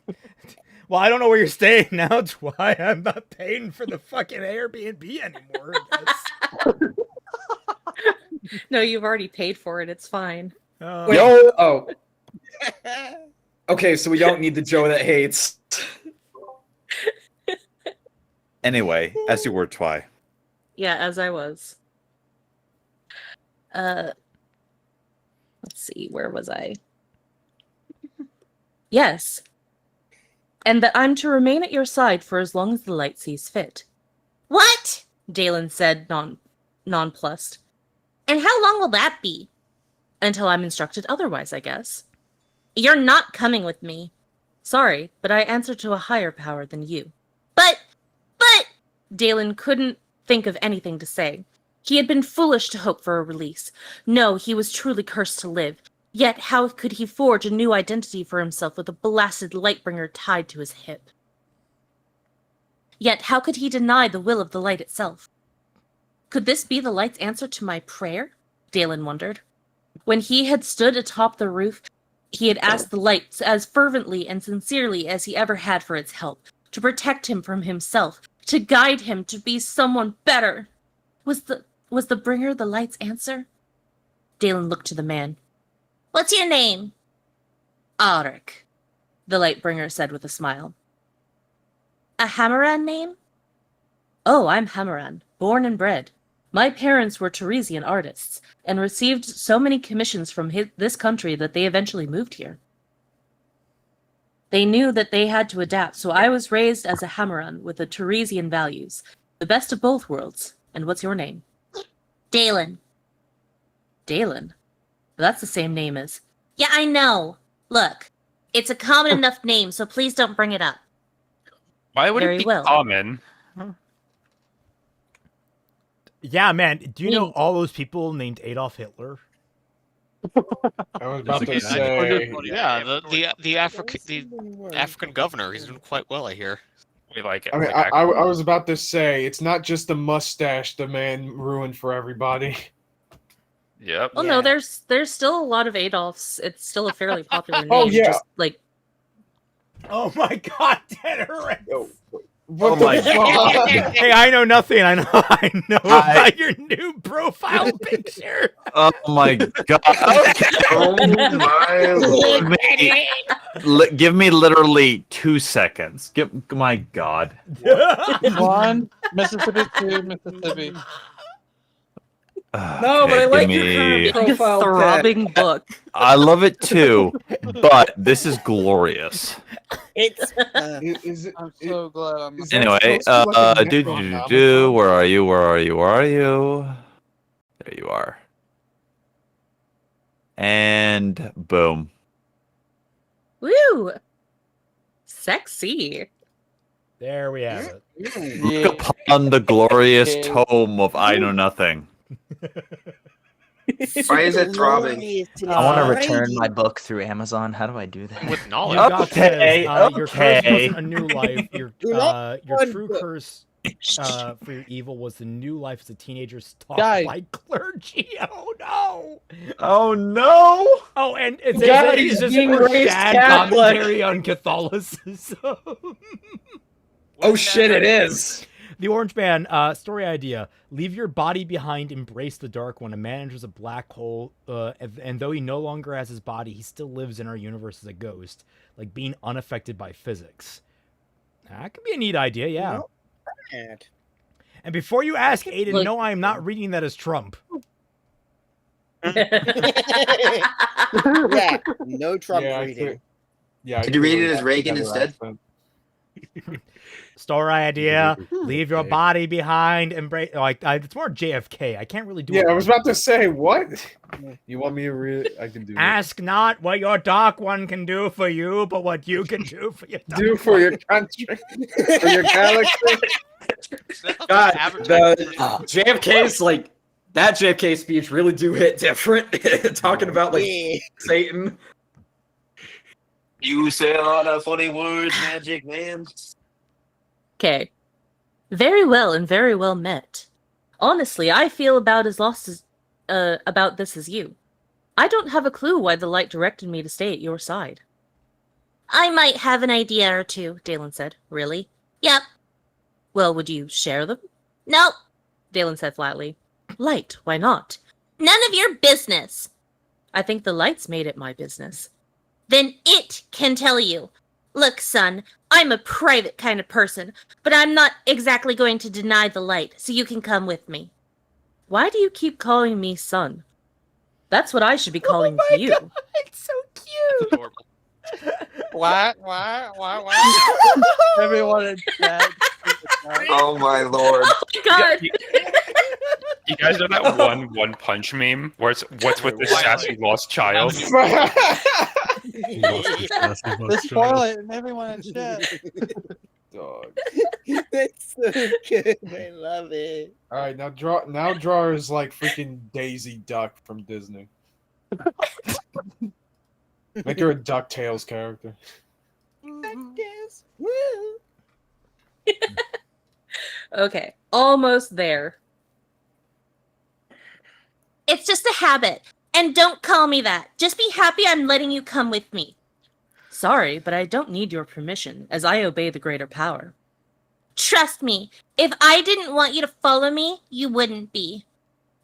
Well, I don't know where you're staying now. That's why I'm not paying for the fucking Airbnb anymore. I guess. No, you've already paid for it. It's fine. Oh. Okay, so we don't need the Joe that hates. Anyway, as you were, Twy. Yeah, as I was. Let's see, where was I? Yes. And that I'm to remain at your side for as long as the light sees fit. What? Dalen said, nonplussed. And how long will that be? Until I'm instructed otherwise, I guess. You're not coming with me. Sorry, but I answer to a higher power than you. But... Dalen couldn't think of anything to say. He had been foolish to hope for a release. No, he was truly cursed to live. Yet how could he forge a new identity for himself with a blasted Lightbringer tied to his hip? Yet how could he deny the will of the light itself? Could this be the light's answer to my prayer? Dalen wondered. When he had stood atop the roof, he had asked the light as fervently and sincerely as he ever had for its help, to protect him from himself, to guide him to be someone better. Was the bringer the light's answer? Dalen looked to the man. What's your name? Auric, the Lightbringer said with a smile. A Hammeran name? Oh, I'm Hammeran, born and bred. My parents were Teresian artists, and received so many commissions from this country that they eventually moved here. They knew that they had to adapt, so I was raised as a Hammeran with the Teresian values. The best of both worlds. And what's your name? Dalen. Dalen? That's the same name as... Yeah, I know. Look, it's a common enough name, so please don't bring it up. Why would Very it be well. common? Yeah, man. Do you know all those people named Adolf Hitler? I was about to say. Yeah, the African governor. He's doing quite well, I hear. We like it. I mean, I was about to say, it's not just the mustache the man ruined for everybody. Yep. Well, no, there's still a lot of Adolfs. It's still a fairly popular name. Oh, yeah. Just, like... Oh my god, Tenerife! What my God? Hey, I know nothing. I know about your new profile picture. Oh my god. Oh my Lord. Give me literally 2 seconds. My god. 1, Mississippi, 2, Mississippi. No, but I like your current profile pic. Throbbing book. I love it too, but this is glorious. It's I'm so glad I'm. Anyway, where are you? There you are. And boom. Woo! Sexy. There we have it. Look upon the glorious tome of I Know Nothing. Why is it throbbing? I want to return my book through Amazon. How do I do that? With knowledge. Your curse wasn't a new life. Your true curse for your evil was the new life as a teenager stalked by clergy. Oh no! Oh no! Oh, and it's Guys, just being a raised sad Catholic. commentary on Catholicism. Oh shit, it is. The Orange Man, story idea. Leave your body behind, embrace the Dark One. A man enters a black hole, and though he no longer has his body, he still lives in our universe as a ghost, like being unaffected by physics. That could be a neat idea, yeah. And before you ask, Aiden, no, I am not reading that as Trump. Yeah, no Trump reading. Could you read it as Reagan instead? Story idea. Leave your body behind. Embrace. It's more JFK. I can't really do it. Yeah, I was about to say, what? You want me to read it? I can do it. Ask not what your Dark One can do for you, but what you can do for your Do for your country, for your galaxy. God, the JFK's like that JFK speech really do hit different. Talking about like Satan. You say a lot of funny words, magic man. Okay. Very well and very well met. Honestly, I feel about as lost about this as you. I don't have a clue why the light directed me to stay at your side. I might have an idea or two, Dalen said. Really? Yep. Well, would you share them? Nope, Dalen said flatly. Light, why not? None of your business. I think the light's made it my business. Then it can tell you. Look, son, I'm a private kind of person, but I'm not exactly going to deny the light, so you can come with me. Why do you keep calling me son? That's what I should be calling you. God, it's so cute. Adorable. What? Everyone in chat. Oh my lord. Oh my god. You guys know that One Punch meme where it's what's with this sassy lost child? The spoiler and everyone in chat. Dog. That's so good. I love it. All right, now draw is like freaking Daisy Duck from Disney. Make her a DuckTales character. DuckTales. Woo. Okay, almost there. It's just a habit, and don't call me that. Just be happy I'm letting you come with me. Sorry, but I don't need your permission, as I obey the greater power. Trust me, if I didn't want you to follow me, you wouldn't be.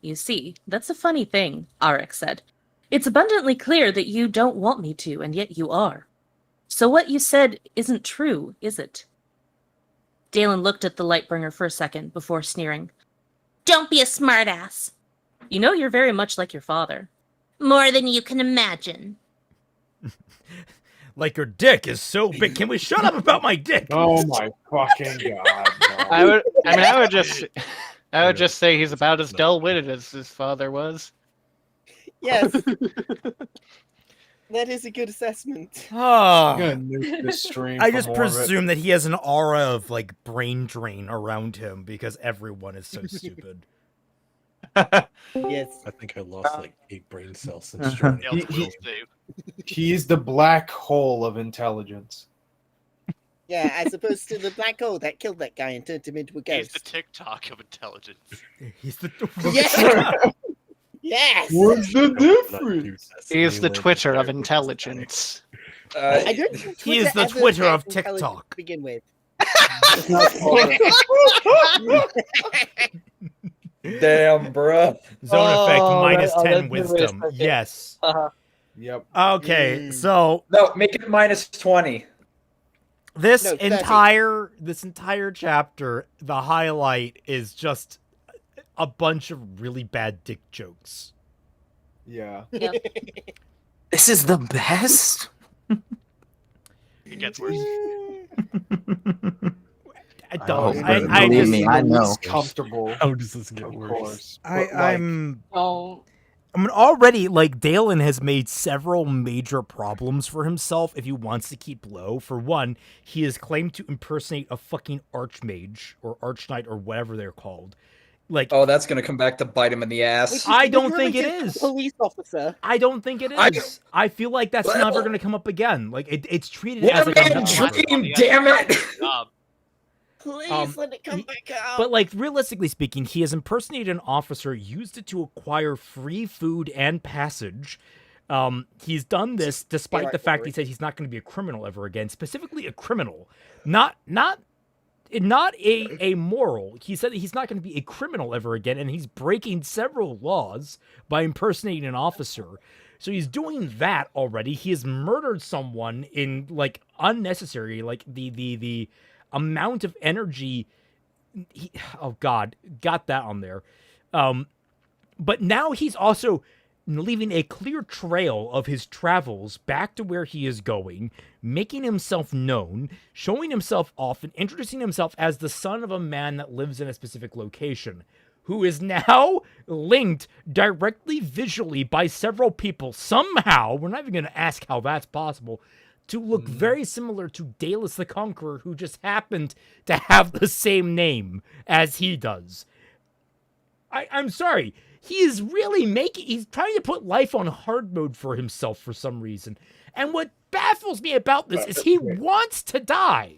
You see, that's a funny thing, Arik said. It's abundantly clear that you don't want me to, and yet you are. So what you said isn't true, is it? Dalen looked at the Lightbringer for a second before sneering. Don't be a smartass. You know you're very much like your father. More than you can imagine. Like your dick is so big. Can we shut up about my dick? Oh my fucking god! No. I would just say he's about as dull-witted as his father was. Yes. That is a good assessment. Oh, I'm gonna nuke this stream. I for just more of it. presume that he has an aura of like brain drain around him because everyone is so stupid. Yes. I think I lost like 8 brain cells since joining. He is the black hole of intelligence. Yeah, as opposed to the black hole that killed that guy and turned him into a He's ghost. the TikTok of intelligence. He's the Yeah. Yes. What's the difference? He is the Twitter of intelligence. I don't think He is the ever Twitter had of intelligence TikTok. To begin with. Damn, bruh. Zone effect minus that- 10 that's the way wisdom. it's Yes. Yep. Okay, so No, make it minus 20. this No, 30. entire chapter, the highlight is just a bunch of really bad dick jokes. Yeah. Yeah. This is the best? It gets worse. I don't. Oh, I believe just, me, I know. Least comfortable. How does this get Of worse? course. I'm Oh, already like Dalen has made several major problems for himself if he wants to keep low. For one, he has claimed to impersonate a fucking archmage or archknight or whatever they're called. Like, Oh, that's gonna come back to bite him in the Which ass. is I don't think literally it just is. a police officer. I don't think it is. I feel like that's Well- never going to come up again. Like it's treated What as a like a man metaphor. dream, damn it! Please let it come back out. But like realistically speaking, he has impersonated an officer, used it to acquire free food and passage. He's done this despite the fact he said he's not going to be a criminal ever again. Specifically, a criminal, not a moral. He said that he's not going to be a criminal ever again, and he's breaking several laws by impersonating an officer. So he's doing that already. He has murdered someone in like unnecessary, like the amount of energy. Oh God, got that on there. But now he's also leaving a clear trail of his travels back to where he is going, making himself known, showing himself off, and introducing himself as the son of a man that lives in a specific location, who is now linked directly visually by several people somehow, we're not even going to ask how that's possible, to look very similar to Dalus the Conqueror, who just happened to have the same name as he does. I'm sorry. He is really he's trying to put life on hard mode for himself for some reason. And what baffles me about this is he wants to die.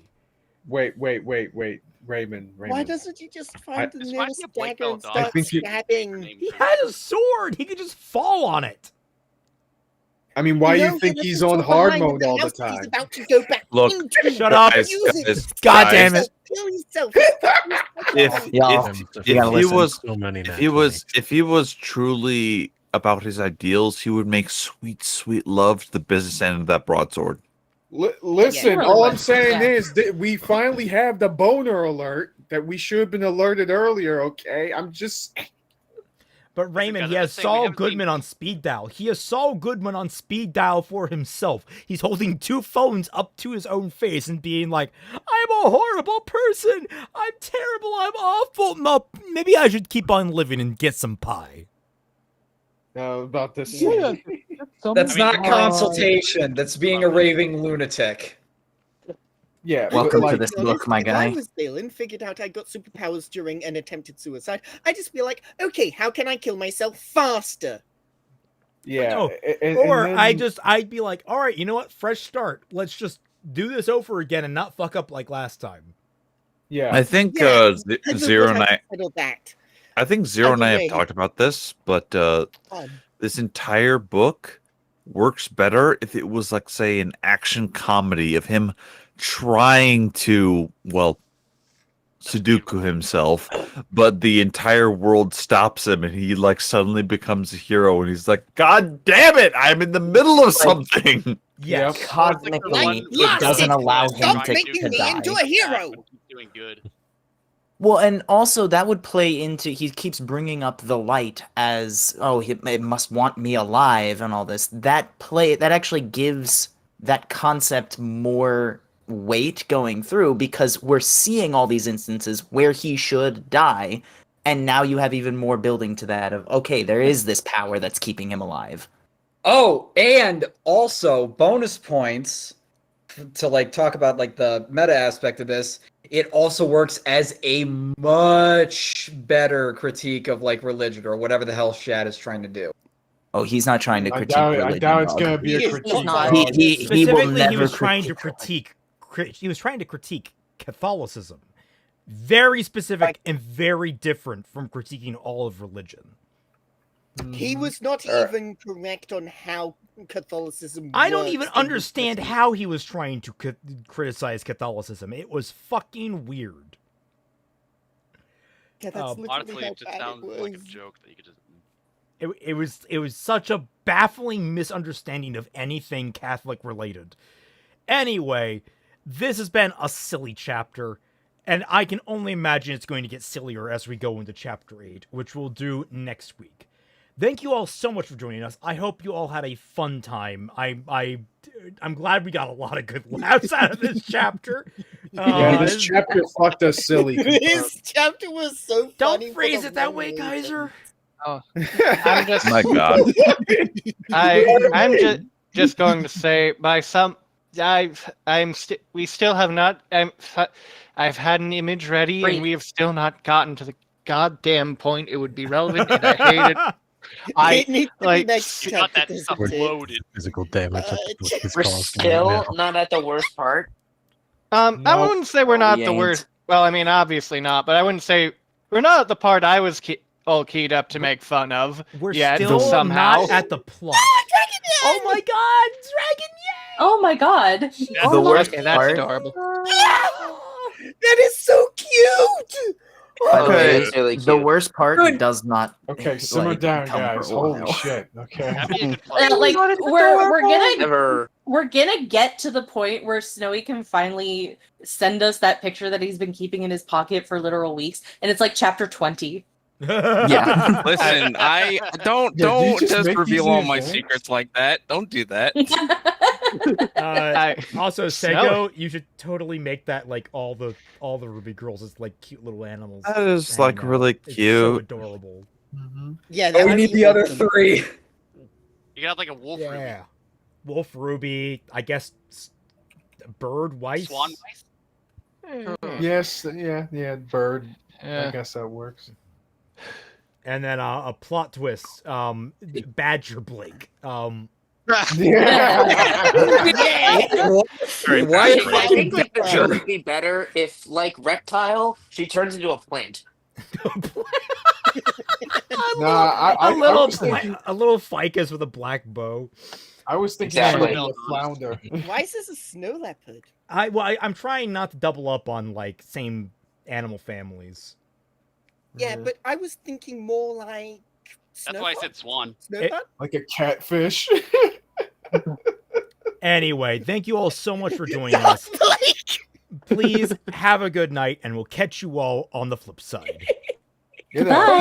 Wait. Raymond. Why doesn't he just find the This nearest reminds me of Blake dagger and Belladonna. start I think you- stabbing? He had a sword. He could just fall on it. I mean, why do No, you think there was he's a on door hard behind mode the all the house that He's time? about to go back Look, into. Shut up. guys, Use it. guys, God guys, damn it. Kill yourself. If Y'all, if you if gotta he listen. was So many if he was truly about his ideals, he would make sweet love to the business end of that broadsword. Listen, Yeah. all I'm saying Yeah. is that we finally have the boner alert that we should have been alerted earlier. Okay, I'm just. But Raymond, he I'm has just saying, we Saul haven't seen- Goodman on speed dial. He has Saul Goodman on speed dial for himself. He's holding 2 phones up to his own face and being like, I'm a horrible person. I'm terrible. I'm awful. No, maybe I should keep on living and get some pie. About this. Yeah. That's not consultation. That's being a raving lunatic. Yeah. Welcome but, to like, this book, my If guy. I was Dylan, figured out I got superpowers during an attempted suicide, I'd just be like, okay, how can I kill myself faster? Yeah. No, and or then- I'd be like, all right, you know what? Fresh start. Let's just do this over again and not fuck up like last time. Yeah. I think Yeah, Zero and I. settled that. I think Zero and I Either have way. talked about this, but Fun. this entire book works better if it was like, say, an action comedy of him trying to, well, Sudoku himself, but the entire world stops him and he like suddenly becomes a hero and he's like, God damn it, I'm in the middle of something. Yes. Cosmically, it doesn't allow him Stop to making me die. into a hero! Doing good. Well, and also that would play into, he keeps bringing up the light as, oh, it must want me alive and all this. That actually gives that concept more weight going through because we're seeing all these instances where he should die. And now you have even more building to that of, okay, there is this power that's keeping him alive. Oh, and also bonus points to like talk about like the meta aspect of this. It also works as a much better critique of like religion or whatever the hell Shad is trying to do. Oh, he's not trying to I critique doubt, religion. I doubt it's dog. gonna be a critique. He will Specifically, never he was trying to critique. He was trying to critique Catholicism. Very specific and very different from critiquing all of religion. He was not even correct on how Catholicism I don't works even in understand history. how he was trying to criticize Catholicism. It was fucking weird. Yeah, that's literally Honestly, how it just bad sounds it like a was. joke that you could just. It was such a baffling misunderstanding of anything Catholic related. Anyway, this has been a silly chapter, and I can only imagine it's going to get sillier as we go into chapter 8, which we'll do next week. Thank you all so much for joining us. I hope you all had a fun time. I'm glad we got a lot of good laughs out of this chapter. Yeah, this chapter fucked us silly. This chapter was so funny. Don't for phrase the it that wrong way, reason. Kaiser. Oh, I'm just. My God. I'm just going to say by some. We still have not. I've had an image ready, and we have still not gotten to the goddamn point. It would be relevant, and I hate it. It needs to be like next Got chapter, that doesn't stuff it? loaded. Physical damage that the book is We're causing still right now. not at the worst part. I No, wouldn't say we're not we the ain't. worst. Well, I mean, obviously not, but I wouldn't say we're not at the part I was all keyed up to make fun of. We're yet, still somehow. not at the plot. Oh my god, Dragon Oh my god. The worst Okay, that's part. adorable. That is so cute! By the way, Okay, it's really the cute. worst part does not. Okay, simmer down, come for guys. a Holy while. shit. Okay. Like we're Never. gonna get to the point where Snowy can finally send us that picture that he's been keeping in his pocket for literal weeks, and it's like chapter 20. Yeah. Listen, I don't Yeah, do you just just make reveal these all in my advance? secrets like that. Don't do that. Also, Snowy. Sego, you should totally make that like all the Ruby girls as like cute little animals. That is like hanging out. really It's so cute. adorable. Yeah, Oh, that we would need be the other awesome. 3. You can have like a wolf ruby. Yeah, Wolf Ruby. I guess Bird Weiss. Swan Weiss? Yes, yeah, bird. I Yeah. guess that works. And then a plot twist. Badger Blake. Very Why? passionate. I think like the joke would be better if, like reptile, she turns into a plant. A little ficus with a black bow. I was thinking Exactly. she'd be a flounder. Why is this a snow leopard? I'm trying not to double up on like same animal families. Yeah, but I was thinking more like. That's why I said swan. Snowbird? Like a catfish. Anyway, thank you all so much for joining us. Please have a good night, and we'll catch you all on the flip side. Goodbye.